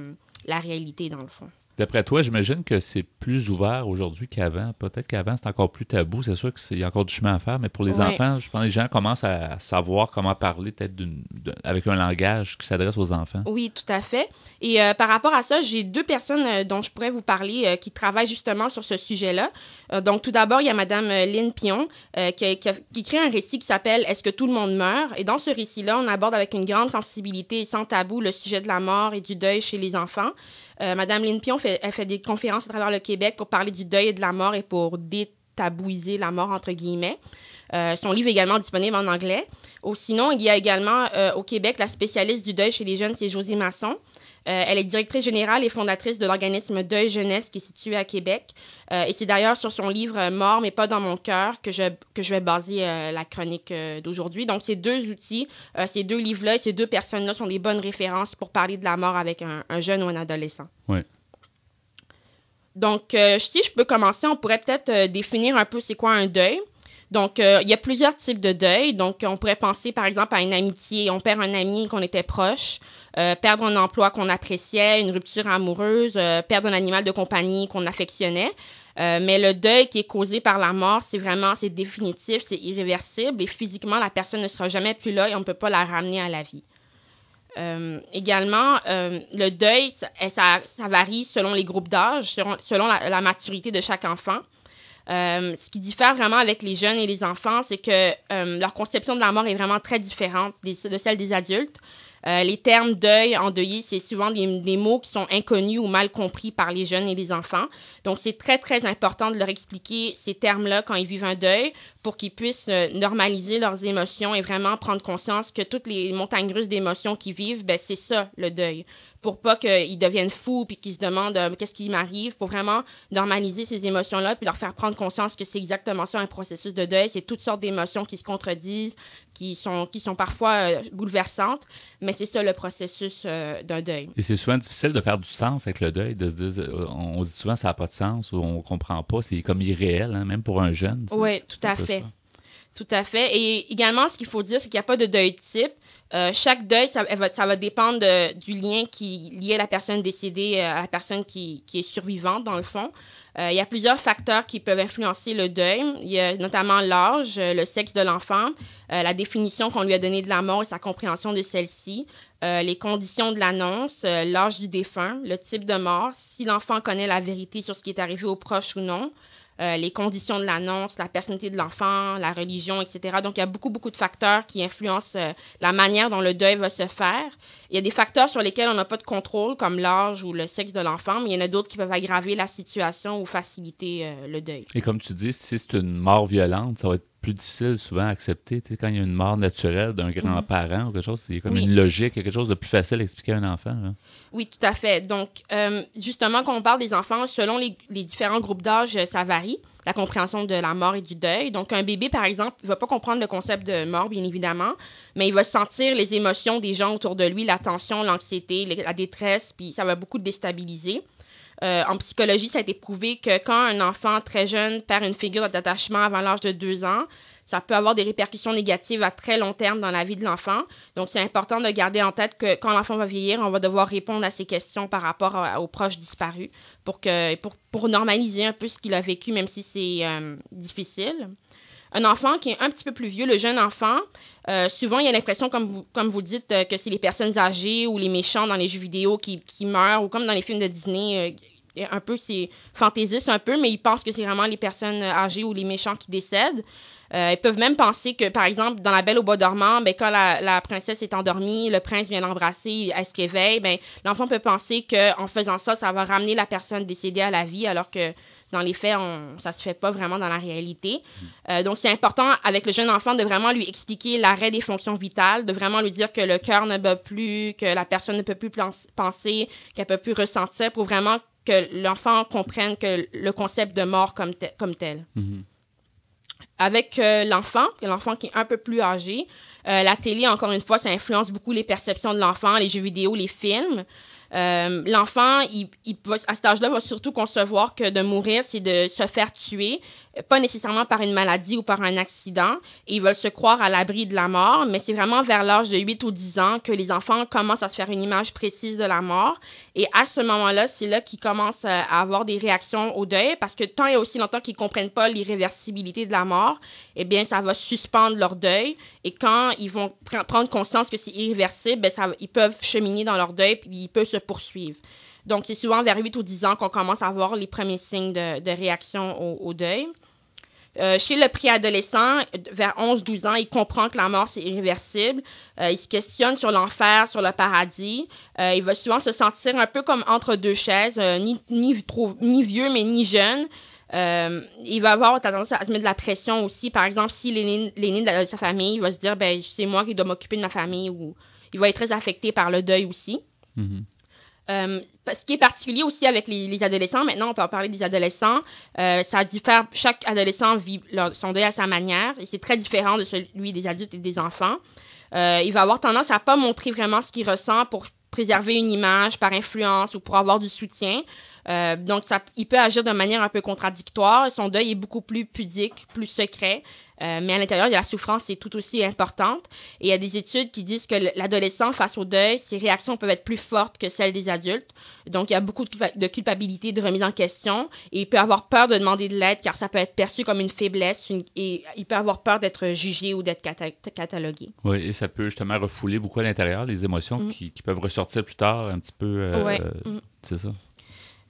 la réalité, dans le fond. D'après toi, j'imagine que c'est plus ouvert aujourd'hui qu'avant. Peut-être qu'avant, c'est encore plus tabou. C'est sûr qu'il y a encore du chemin à faire, mais pour les enfants, je pense que les gens commencent à savoir comment parler peut-être avec un langage qui s'adresse aux enfants. Oui, tout à fait. Et par rapport à ça, j'ai 2 personnes dont je pourrais vous parler qui travaillent justement sur ce sujet-là. Donc, tout d'abord, il y a Mme Lynn Pion qui écrit un récit qui s'appelle « Est-ce que tout le monde meurt? » Et dans ce récit-là, on aborde avec une grande sensibilité et sans tabou le sujet de la mort et du deuil chez les enfants. Madame Lynn Pion, elle fait des conférences à travers le Québec pour parler du deuil et de la mort et pour détabouiser la mort, entre guillemets. Son livre est également disponible en anglais. Sinon, il y a également au Québec la spécialiste du deuil chez les jeunes, c'est Josée Masson. Elle est directrice générale et fondatrice de l'organisme Deuil Jeunesse qui est situé à Québec. Et c'est d'ailleurs sur son livre « Mort, mais pas dans mon cœur » que je vais baser la chronique d'aujourd'hui. Donc, ces 2 outils, ces 2 livres-là et ces 2 personnes-là sont des bonnes références pour parler de la mort avec un jeune ou un adolescent. Oui. Donc, si je peux commencer, on pourrait peut-être définir un peu c'est quoi un deuil. Donc, il y a plusieurs types de deuil. Donc, on pourrait penser, par exemple, à une amitié. On perd un ami qu'on était proche, perdre un emploi qu'on appréciait, une rupture amoureuse, perdre un animal de compagnie qu'on affectionnait. Mais le deuil qui est causé par la mort, c'est définitif, c'est irréversible et physiquement, la personne ne sera jamais plus là et on ne peut pas la ramener à la vie. Également, le deuil, ça varie selon les groupes d'âge, selon la maturité de chaque enfant. Ce qui diffère vraiment avec les jeunes et les enfants, c'est que leur conception de la mort est vraiment très différente de celle des adultes. Les termes deuil, endeuillé, c'est souvent des mots qui sont inconnus ou mal compris par les jeunes et les enfants. Donc, c'est très, très important de leur expliquer ces termes-là quand ils vivent un deuil pour qu'ils puissent normaliser leurs émotions et vraiment prendre conscience que toutes les montagnes russes d'émotions qu'ils vivent, ben c'est ça, le deuil. Pour pas qu'ils deviennent fous puis qu'ils se demandent qu'est-ce qui m'arrive, pour vraiment normaliser ces émotions-là puis leur faire prendre conscience que c'est exactement ça, un processus de deuil. C'est toutes sortes d'émotions qui se contredisent, qui sont parfois bouleversantes, mais c'est ça le processus d'un deuil. Et c'est souvent difficile de faire du sens avec le deuil, de se dire, on se dit souvent ça n'a pas de sens ou on comprend pas, c'est comme irréel, hein, même pour un jeune. Oui, tout à fait. Tout à fait. Et également, ce qu'il faut dire, c'est qu'il n'y a pas de deuil type. Chaque deuil, ça va dépendre du lien qui lié à la personne décédée, à la personne qui est survivante, dans le fond. Il y a plusieurs facteurs qui peuvent influencer le deuil. Il y a notamment l'âge, le sexe de l'enfant, la définition qu'on lui a donnée de la mort et sa compréhension de celle-ci, les conditions de l'annonce, l'âge du défunt, le type de mort, si l'enfant connaît la vérité sur ce qui est arrivé aux proches ou non, les conditions de l'annonce, la personnalité de l'enfant, la religion, etc. Donc, il y a beaucoup, beaucoup de facteurs qui influencent la manière dont le deuil va se faire. Il y a des facteurs sur lesquels on n'a pas de contrôle, comme l'âge ou le sexe de l'enfant, mais il y en a d'autres qui peuvent aggraver la situation ou faciliter le deuil. Et comme tu dis, si c'est une mort violente, ça va être plus difficile souvent à accepter. Tu sais, quand il y a une mort naturelle d'un grand-parent ou quelque chose, c'est comme une logique, quelque chose de plus facile à expliquer à un enfant. Là. Oui, tout à fait. Donc, justement, quand on parle des enfants, selon les différents groupes d'âge, ça varie, la compréhension de la mort et du deuil. Donc, un bébé, par exemple, il va pas comprendre le concept de mort, bien évidemment, mais il va sentir les émotions des gens autour de lui, la tension, l'anxiété, la détresse, puis ça va beaucoup le déstabiliser. En psychologie, ça a été prouvé que quand un enfant très jeune perd une figure d'attachement avant l'âge de 2 ans, ça peut avoir des répercussions négatives à très long terme dans la vie de l'enfant. Donc, c'est important de garder en tête que quand l'enfant va vieillir, on va devoir répondre à ces questions par rapport aux proches disparus pour normaliser un peu ce qu'il a vécu, même si c'est difficile. Un enfant qui est un petit peu plus vieux, le jeune enfant, souvent il y a l'impression, comme vous dites, que c'est les personnes âgées ou les méchants dans les jeux vidéo qui meurent, ou comme dans les films de Disney, un peu c'est fantaisiste un peu, mais ils pensent que c'est vraiment les personnes âgées ou les méchants qui décèdent. Ils peuvent même penser que, par exemple, dans La Belle au bois dormant, ben, quand la princesse est endormie, le prince vient l'embrasser, elle se réveille, ben, l'enfant peut penser qu'en faisant ça, ça va ramener la personne décédée à la vie, alors que dans les faits, ça se fait pas vraiment dans la réalité. Donc, c'est important avec le jeune enfant de vraiment lui expliquer l'arrêt des fonctions vitales, de vraiment lui dire que le cœur ne bat plus, que la personne ne peut plus penser, qu'elle peut plus ressentir, pour vraiment que l'enfant comprenne que le concept de mort comme tel. Mm-hmm. Avec l'enfant qui est un peu plus âgé, la télé, encore une fois, ça influence beaucoup les perceptions de l'enfant, les jeux vidéo, les films. L'enfant, il va, à cet âge-là, va surtout concevoir que de mourir, c'est de se faire tuer, pas nécessairement par une maladie ou par un accident, et ils veulent se croire à l'abri de la mort, mais c'est vraiment vers l'âge de 8 ou 10 ans que les enfants commencent à se faire une image précise de la mort, et à ce moment-là, c'est là qu'ils commencent à avoir des réactions au deuil, parce que tant et aussi longtemps qu'ils comprennent pas l'irréversibilité de la mort, eh bien, ça va suspendre leur deuil, et quand ils vont prendre conscience que c'est irréversible, ben, ils peuvent cheminer dans leur deuil, puis ils peuvent se poursuivre. Donc, c'est souvent vers 8 ou 10 ans qu'on commence à avoir les premiers signes de réaction au deuil. Chez le préadolescent, vers 11-12 ans, il comprend que la mort, c'est irréversible. Il se questionne sur l'enfer, sur le paradis. Il va souvent se sentir un peu comme entre deux chaises, ni vieux, mais ni jeune. Il va avoir tendance à se mettre de la pression aussi. Par exemple, s'il est l'aîné de sa famille, il va se dire, ben, c'est moi qui dois m'occuper de ma famille, ou il va être très affecté par le deuil aussi. Mm-hmm. Ce qui est particulier aussi avec les adolescents, maintenant on peut en parler des adolescents, ça diffère, chaque adolescent vit son deuil à sa manière, et c'est très différent de celui des adultes et des enfants. Il va avoir tendance à pas montrer vraiment ce qu'il ressent pour préserver une image par influence ou pour avoir du soutien. Donc, il peut agir de manière un peu contradictoire. Son deuil est beaucoup plus pudique, plus secret. Mais à l'intérieur, la souffrance est tout aussi importante. Et il y a des études qui disent que l'adolescent, face au deuil, ses réactions peuvent être plus fortes que celles des adultes. Donc, il y a beaucoup de culpabilité, de remise en question. Et il peut avoir peur de demander de l'aide, car ça peut être perçu comme une faiblesse. Et il peut avoir peur d'être jugé ou d'être catalogué. Oui, et ça peut justement refouler beaucoup à l'intérieur, les émotions qui peuvent ressortir plus tard un petit peu. C'est ça.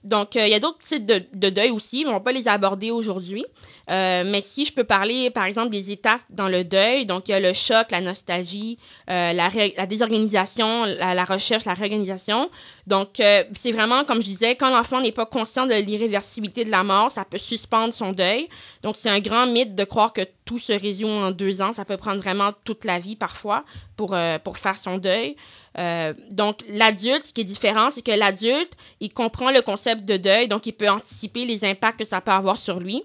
Donc, il y a d'autres types de deuil aussi, mais on va pas les aborder aujourd'hui. Mais si je peux parler, par exemple, des étapes dans le deuil, donc il y a le choc, la nostalgie, la désorganisation, la recherche, la réorganisation. Donc, c'est vraiment, comme je disais, quand l'enfant n'est pas conscient de l'irréversibilité de la mort, ça peut suspendre son deuil. Donc, c'est un grand mythe de croire que tout se résume en 2 ans. Ça peut prendre vraiment toute la vie, parfois, pour faire son deuil. Donc, l'adulte, ce qui est différent, c'est que l'adulte, il comprend le concept de deuil, donc il peut anticiper les impacts que ça peut avoir sur lui,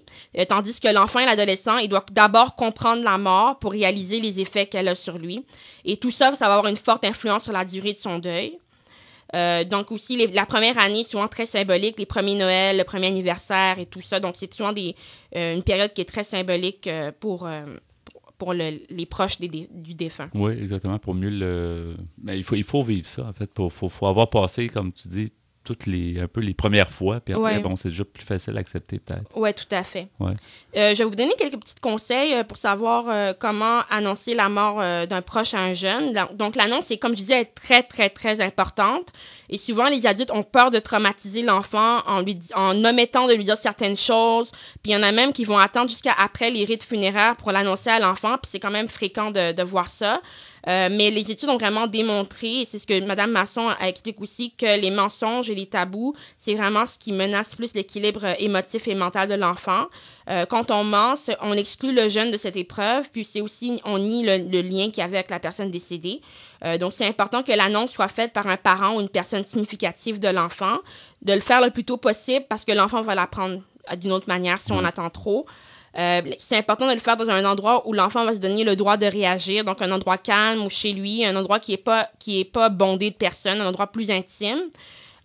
tandis que l'enfant et l'adolescent, il doit d'abord comprendre la mort pour réaliser les effets qu'elle a sur lui. Et tout ça, ça va avoir une forte influence sur la durée de son deuil. Donc aussi, la première année, souvent très symbolique, les premiers Noël, le premier anniversaire et tout ça. Donc, c'est souvent une période qui est très symbolique pour les proches du défunt. Oui, exactement. Pour mieux mais il faut vivre ça, en fait. Faut avoir passé, comme tu dis, un peu les premières fois, puis après, bon, c'est déjà plus facile à accepter, peut-être. Oui, tout à fait. Ouais. Je vais vous donner quelques petits conseils pour savoir comment annoncer la mort d'un proche à un jeune. Donc, l'annonce, c'est, comme je disais, est très, très, très importante. Et souvent, les adultes ont peur de traumatiser l'enfant en omettant de lui dire certaines choses. Puis, il y en a même qui vont attendre jusqu'à après les rites funéraires pour l'annoncer à l'enfant. Puis, c'est quand même fréquent de voir ça. Mais les études ont vraiment démontré, et c'est ce que Mme Masson explique aussi, que les mensonges et les tabous, c'est vraiment ce qui menace plus l'équilibre émotif et mental de l'enfant. Quand on ment, on exclut le jeune de cette épreuve, puis c'est aussi, on nie le lien qu'il y avait avec la personne décédée. Donc, c'est important que l'annonce soit faite par un parent ou une personne significative de l'enfant, de le faire le plus tôt possible parce que l'enfant va l'apprendre d'une autre manière si on attend trop. C'est important de le faire dans un endroit où l'enfant va se donner le droit de réagir, donc un endroit calme ou chez lui, un endroit qui est pas bondé de personnes, un endroit plus intime.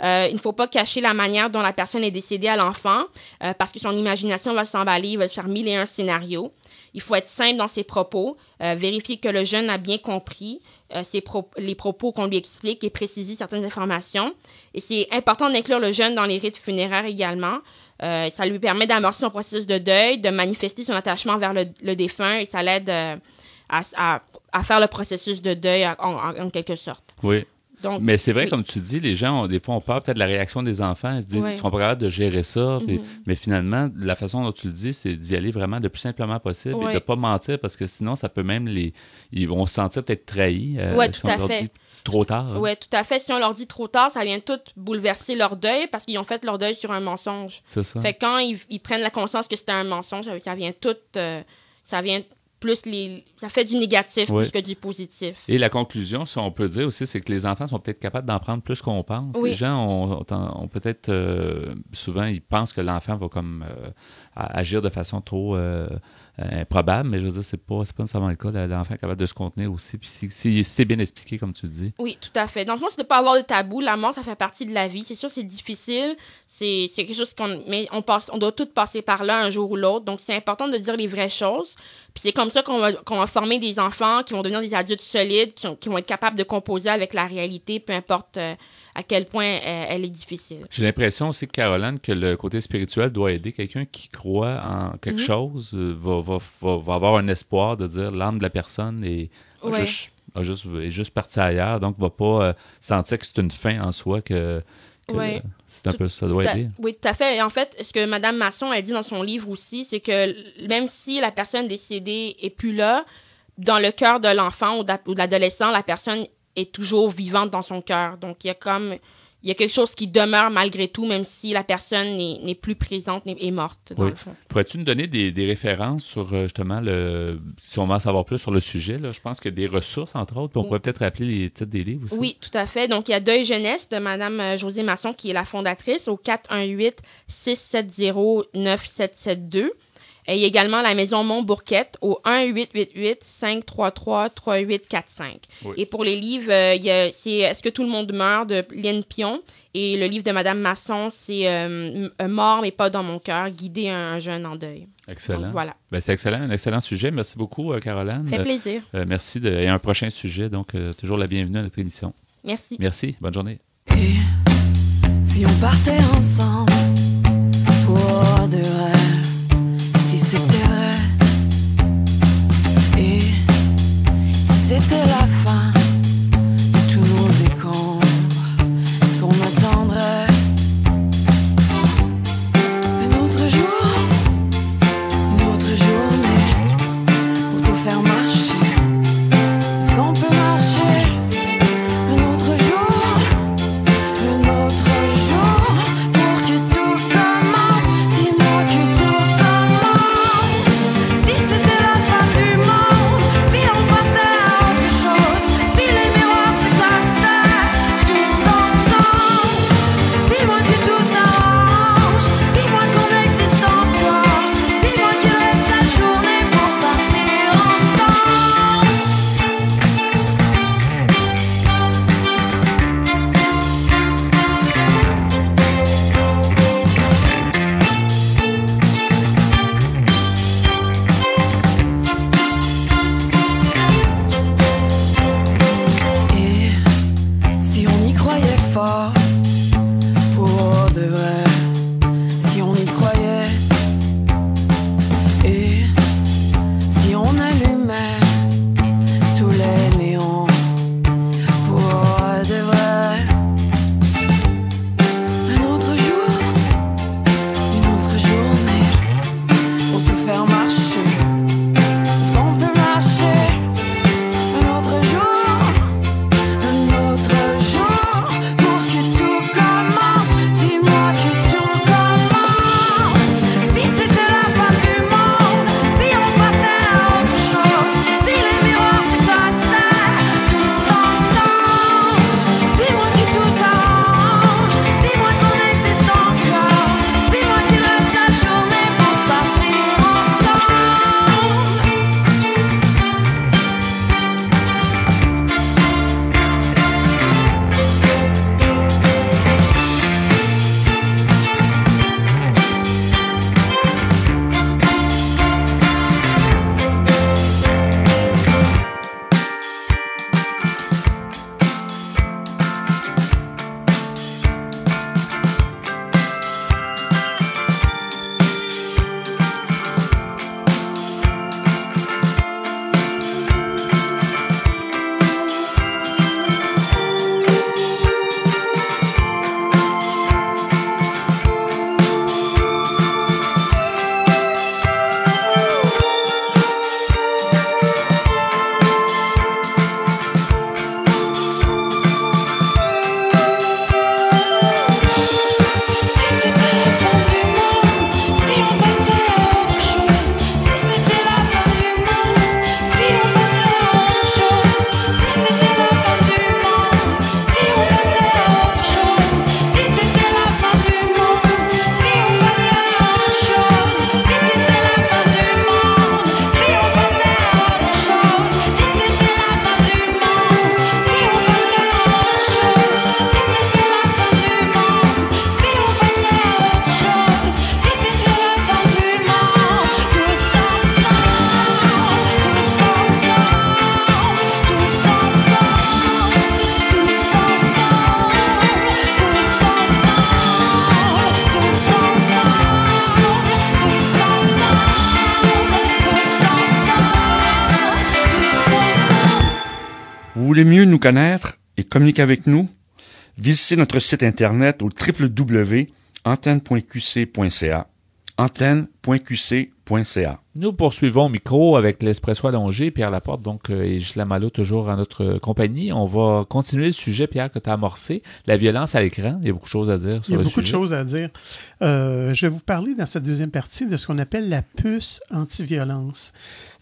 Il ne faut pas cacher la manière dont la personne est décédée à l'enfant parce que son imagination va s'emballer, il va se faire 1001 scénarios. Il faut être simple dans ses propos, vérifier que le jeune a bien compris les propos qu'on lui explique et préciser certaines informations. Et c'est important d'inclure le jeune dans les rites funéraires également. Ça lui permet d'amorcer son processus de deuil, de manifester son attachement vers le défunt et ça l'aide à faire le processus de deuil en quelque sorte. Oui. Donc, mais c'est vrai, comme tu dis, les gens, des fois, ont peur peut-être de la réaction des enfants. Ils se disent qu'ils seront pas capables de gérer ça. Mais finalement, la façon dont tu le dis, c'est d'y aller vraiment le plus simplement possible et de ne pas mentir parce que sinon, ça peut même ils vont se sentir peut-être trahis si on leur dit trop tard. Hein. Oui, tout à fait. Si on leur dit trop tard, ça vient tout bouleverser leur deuil parce qu'ils ont fait leur deuil sur un mensonge. C'est ça. Fait que quand ils prennent la conscience que c'était un mensonge, ça vient tout... ça vient plus ça fait du négatif plus que du positif. Et la conclusion, si on peut dire aussi, c'est que les enfants sont peut-être capables d'en prendre plus qu'on pense. Oui. Les gens ont peut-être souvent ils pensent que l'enfant va comme agir de façon trop improbable, mais je veux dire c'est pas nécessairement le cas. L'enfant est capable de se contenir aussi. Puis si c'est bien expliqué comme tu le dis. Oui, tout à fait. Dans le fond, c'est de ne pas avoir de tabou. La mort, ça fait partie de la vie. C'est sûr, c'est difficile. C'est quelque chose mais on doit tous passer par là un jour ou l'autre. Donc c'est important de dire les vraies choses. Puis c'est comme ça qu'on va former des enfants qui vont devenir des adultes solides, qui vont être capables de composer avec la réalité, peu importe à quel point elle est difficile. J'ai l'impression aussi, Caroline, que le côté spirituel doit aider quelqu'un qui croit en quelque chose, va avoir un espoir de dire l'âme de la personne est juste partie ailleurs, donc va pas sentir que c'est une fin en soi, que c'est un peu ça doit aider. Oui, tout à fait. Et en fait, ce que Mme Masson elle dit dans son livre aussi, c'est que même si la personne décédée est plus là, dans le cœur de l'enfant ou de l'adolescent, la personne est toujours vivante dans son cœur. Donc, il y a quelque chose qui demeure malgré tout, même si la personne n'est plus présente, est morte, dans le fond. Pourrais-tu nous donner des références sur, justement, si on veut en savoir plus sur le sujet, là, je pense qu'il y a des ressources, entre autres, puis on pourrait peut-être rappeler les titres des livres aussi. Oui, tout à fait. Donc, il y a Deuil jeunesse de Mme Josée Masson, qui est la fondatrice, au 418-670-9772. Et il y a également la Maison Montbourquette au 1-888-533-3845. Oui. Et pour les livres, c'est Est-ce que tout le monde meurt de Lynn Pion. Et le livre de Mme Masson, c'est Mort mais pas dans mon cœur, guider un jeune en deuil. Excellent. Donc, voilà. Ben, c'est excellent, un excellent sujet. Merci beaucoup, Caroline. Ça fait plaisir. Merci. Et un prochain sujet, donc toujours la bienvenue à notre émission. Merci. Merci. Bonne journée. Et si on partait ensemble pour de vrai? Si c'était vrai, et si c'était la fin de tous nos décombres, est-ce qu'on attendrait un autre jour, une autre journée pour tout faire marcher? Est-ce qu'on peut marcher un autre jour pour que voulez mieux nous connaître et communiquer avec nous, visitez notre site internet au www.antenne.qc.ca. antenne.qc.ca. Nous poursuivons au micro avec l'Espresso allongé, Pierre Laporte donc, et Ghislain Malo toujours en notre compagnie. On va continuer le sujet, Pierre, que tu as amorcé, la violence à l'écran. Il y a beaucoup de choses à dire sur le sujet. Il y a beaucoup de choses à dire. Je vais vous parler dans cette deuxième partie de ce qu'on appelle la puce anti-violence.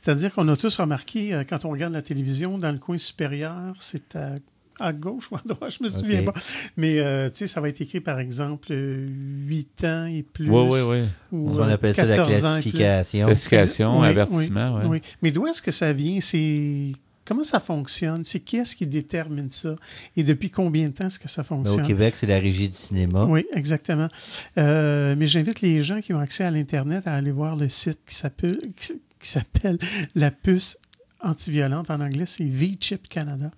C'est-à-dire qu'on a tous remarqué, quand on regarde la télévision, dans le coin supérieur, c'est à gauche ou à droite, je me souviens pas. Mais tu sais, ça va être écrit, par exemple, 8 ans et plus. Oui. On appelle ça la classification. Classification, avertissement. Oui. Mais d'où est-ce que ça vient? Comment ça fonctionne? C'est qui est-ce qui détermine ça? Et depuis combien de temps est-ce que ça fonctionne? Au Québec, c'est la Régie du cinéma. Oui, exactement. Mais j'invite les gens qui ont accès à l'Internet à aller voir le site qui s'appelle la puce antiviolente. En anglais, c'est V-Chip Canada.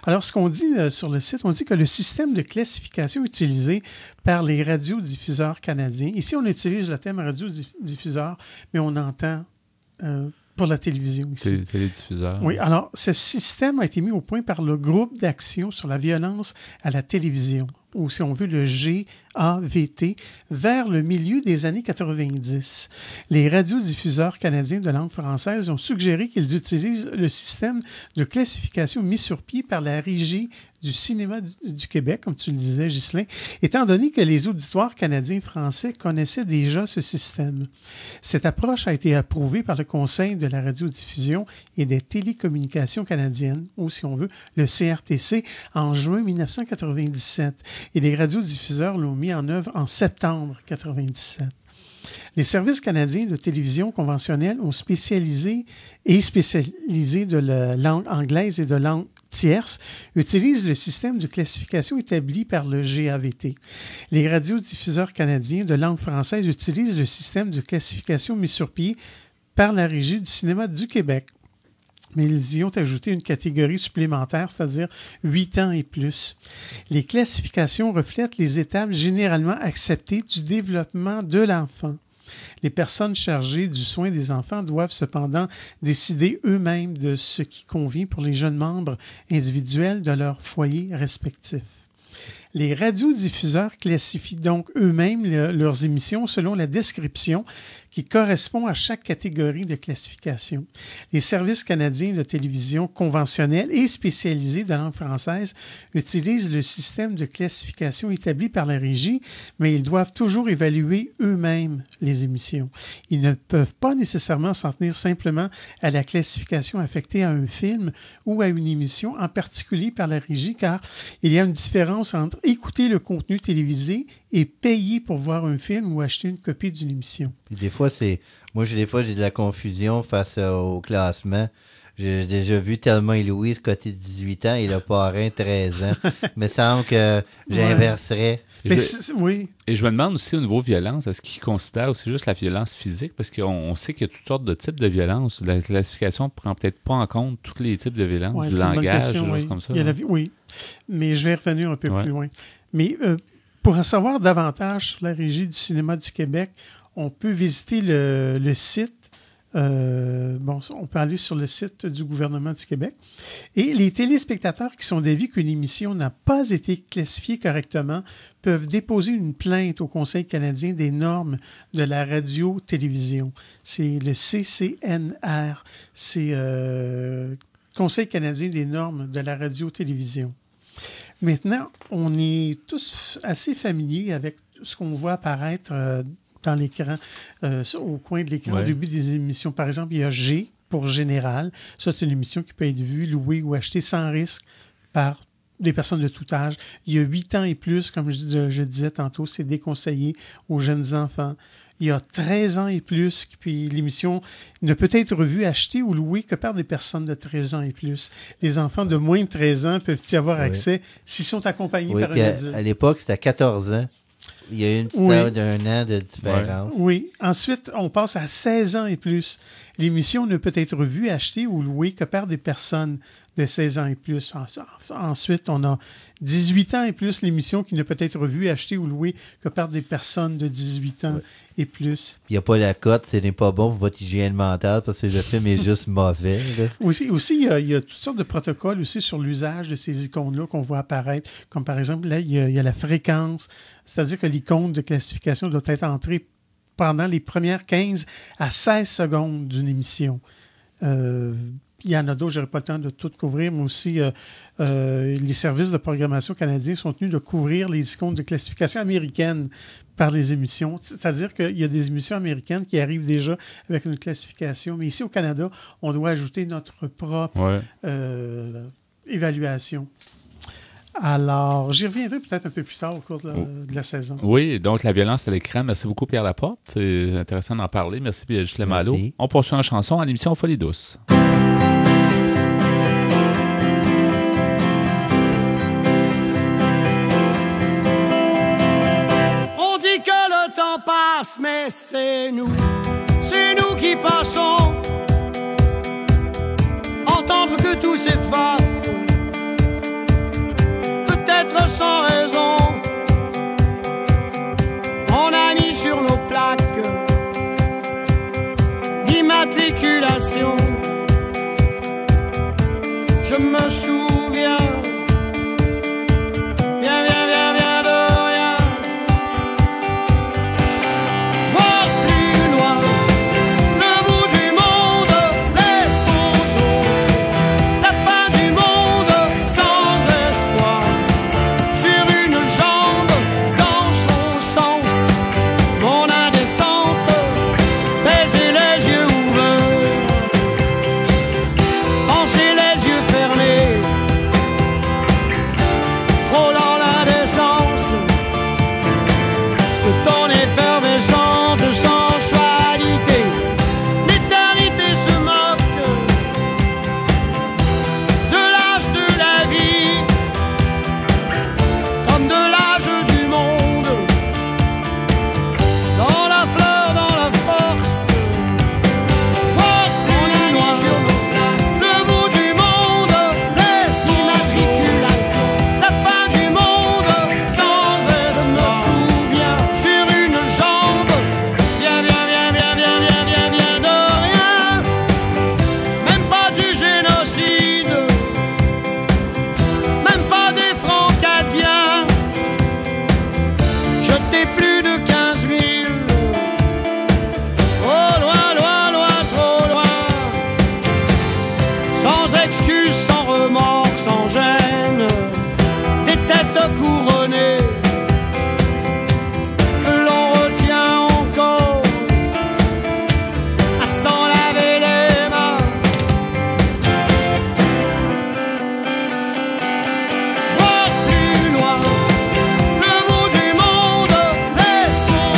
Alors, ce qu'on dit sur le site, on dit que le système de classification utilisé par les radiodiffuseurs canadiens, ici, on utilise le terme radiodiffuseur, mais on entend pour la télévision ici. Télédiffuseur. Oui, alors, ce système a été mis au point par le groupe d'action sur la violence à la télévision, ou si on veut, le GAVT, vers le milieu des années 90. Les radiodiffuseurs canadiens de langue française ont suggéré qu'ils utilisent le système de classification mis sur pied par la Régie du cinéma du Québec, comme tu le disais, Ghislain, étant donné que les auditoires canadiens français connaissaient déjà ce système. Cette approche a été approuvée par le Conseil de la radiodiffusion et des télécommunications canadiennes, ou si on veut, le CRTC, en juin 1997. Et les radiodiffuseurs l'ont mis en œuvre en septembre 1997. Les services canadiens de télévision conventionnels ont spécialisé de la langue anglaise et de langue tierce, utilisent le système de classification établi par le GAVT. Les radiodiffuseurs canadiens de langue française utilisent le système de classification mis sur pied par la Régie du cinéma du Québec. Mais ils y ont ajouté une catégorie supplémentaire, c'est-à-dire 8 ans et plus. Les classifications reflètent les étapes généralement acceptées du développement de l'enfant. Les personnes chargées du soin des enfants doivent cependant décider eux-mêmes de ce qui convient pour les jeunes membres individuels de leur foyer respectif. Les radiodiffuseurs classifient donc eux-mêmes leurs émissions selon la description qui correspond à chaque catégorie de classification. Les services canadiens de télévision conventionnels et spécialisés de langue française utilisent le système de classification établi par la Régie, mais ils doivent toujours évaluer eux-mêmes les émissions. Ils ne peuvent pas nécessairement s'en tenir simplement à la classification affectée à un film ou à une émission, en particulier par la Régie, car il y a une différence entre écouter le contenu télévisé et payer pour voir un film ou acheter une copie d'une émission. Des fois, j'ai de la confusion face au classement. J'ai déjà vu Thelma et Louise côté 18 ans et le parrain 13 ans. Il me semble que j'inverserais. Oui. Et je me demande aussi au niveau violence, est-ce qu'ils considèrent aussi juste la violence physique? Parce qu'on sait qu'il y a toutes sortes de types de violence. La classification ne prend peut-être pas en compte tous les types de violence, du langage, des choses comme ça. Oui, mais je vais revenir un peu plus loin. Mais pour en savoir davantage sur la Régie du cinéma du Québec, on peut visiter le site. On peut aller sur le site du gouvernement du Québec. Et les téléspectateurs qui sont d'avis qu'une émission n'a pas été classifiée correctement peuvent déposer une plainte au Conseil canadien des normes de la radio-télévision. C'est le CCNR. C'est Conseil canadien des normes de la radio-télévision. Maintenant, on est tous assez familiers avec ce qu'on voit apparaître dans l'écran, au coin de l'écran au début des émissions. Par exemple, il y a G pour Général. Ça, c'est une émission qui peut être vue, louée ou achetée sans risque par des personnes de tout âge. Il y a 8 ans et plus, comme je disais tantôt, c'est déconseillé aux jeunes enfants. Il y a 13 ans et plus, puis l'émission ne peut être vue, achetée ou louée que par des personnes de 13 ans et plus. Les enfants de moins de 13 ans peuvent y avoir accès s'ils sont accompagnés par un adulte. À l'époque, c'était à 14 ans. Il y a eu une petite d'un an de différence. Oui. Ensuite, on passe à 16 ans et plus. L'émission ne peut être vue, achetée ou louée que par des personnes de 16 ans et plus. Ensuite, on a 18 ans et plus, l'émission qui ne peut être revue, achetée ou louée que par des personnes de 18 ans et plus. Il n'y a pas la cote, ce n'est pas bon pour votre hygiène mentale parce que le film est juste mauvais. Là. Aussi il y a toutes sortes de protocoles aussi sur l'usage de ces icônes-là qu'on voit apparaître. Comme par exemple, là, il y a la fréquence, c'est-à-dire que l'icône de classification doit être entrée pendant les premières 15 à 16 secondes d'une émission. Il y en a d'autres, je n'aurai pas le temps de tout couvrir, mais aussi les services de programmation canadiens sont tenus de couvrir les icônes de classification américaines par les émissions. C'est-à-dire qu'il y a des émissions américaines qui arrivent déjà avec une classification, mais ici au Canada, on doit ajouter notre propre évaluation. Alors, j'y reviendrai peut-être un peu plus tard au cours de la saison. Oui, donc la violence à l'écran. Merci beaucoup, Pierre Laporte. C'est intéressant d'en parler. Merci, Ghislain Malo. On poursuit en chanson à l'émission Folie douce. On dit que le temps passe, mais c'est nous qui passons. Entendre que tout s'efface, peut-être sans raison. On a mis sur nos plaques d'immatriculation. Je me souviens bien de rien. Voir plus loin le bout du monde, les sons la fin du monde sans espoir. Sur une jambe, dans son sens, mon indécente, baiser les yeux ouverts, penser les yeux fermés, frôlant l'indécence de ton effervescente sensualité. L'éternité se moque de l'âge de la vie, comme de l'âge du monde, dans la fleur, dans la force. Voir plus loin sur nos plaques, le bout du monde, les immatriculations, la fin du monde sans espoir. Je me souviens sur une jambe, bien de rien, même pas du génocide, même pas des francadiens. Jeté plus de 15 000, oh loin, trop loin, sans excuse, sans remords, sans gêne, des têtes couronnées que l'on retient encore à s'en laver les mains. Voir plus loin le bout du monde, les sons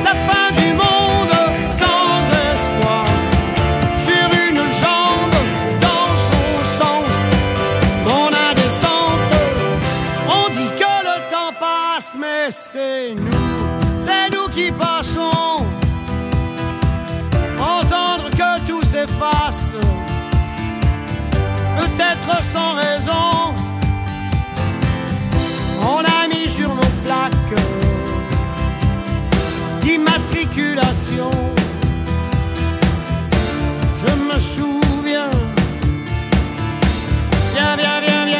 la fin du monde sans espoir. Sur une jambe, dans son sens, mon indécente, on dit que le temps passe, mais c'est nous qui passons. Entendre que tout s'efface, peut-être sans raison. On a mis sur nos plaques d'immatriculation. Je me souviens bien de rien.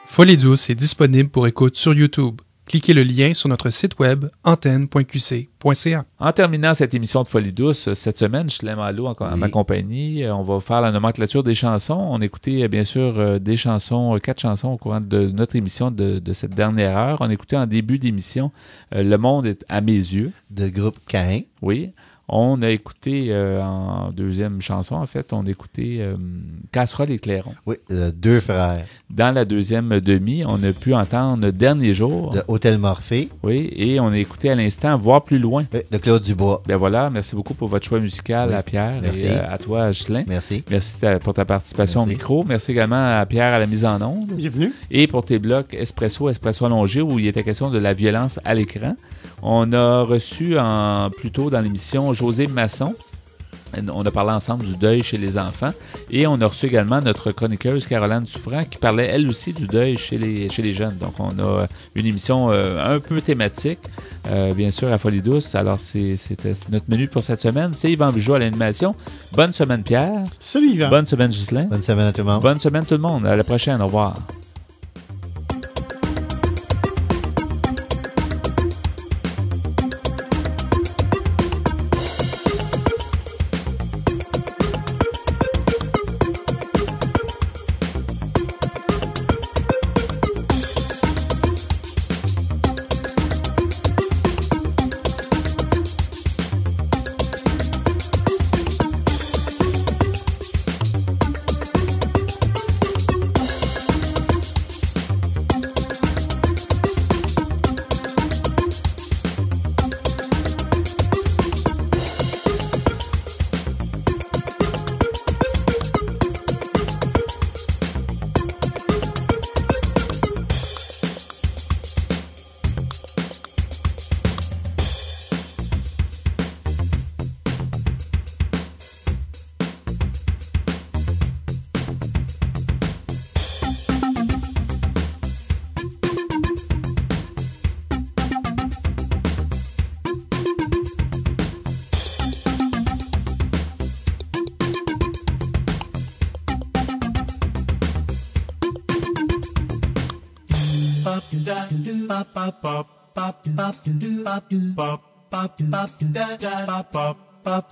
Folie douce est disponible pour écoute sur YouTube. Cliquez le lien sur notre site web antenne.qc.ca. En terminant cette émission de Folie douce, cette semaine, Ghislain Malo en ma compagnie, on va faire la nomenclature des chansons. On écoutait bien sûr 4 chansons au courant de notre émission de cette dernière heure. On écoutait en début d'émission Le monde est à mes yeux. De groupe Caïn. Oui. On a écouté, en deuxième chanson, en fait, on a écouté Casserole et Clairon. Oui, deux frères. Dans la deuxième demi, on a pu entendre Dernier jour. De Hôtel Morphée. Oui, et on a écouté à l'instant Voir plus loin. Oui, de Claude Dubois. Ben voilà, merci beaucoup pour votre choix musical à Pierre merci. et à toi, Ghislain. Merci. Merci pour ta participation au micro. Merci également à Pierre à la mise en onde. Bienvenue. Et pour tes blocs Espresso allongé, où il était question de la violence à l'écran. On a reçu plus tôt dans l'émission José Masson. On a parlé ensemble du deuil chez les enfants. Et on a reçu également notre chroniqueuse Caroline Souffrant qui parlait elle aussi du deuil chez les jeunes. Donc on a une émission un peu thématique, bien sûr à Folie Douce. Alors c'était notre menu pour cette semaine. C'est Yvan Bugeaud à l'animation. Bonne semaine Pierre. Salut Yvan. Bonne semaine Ghislain. Bonne semaine à tout le monde. Bonne semaine tout le monde. À la prochaine. Au revoir. Bop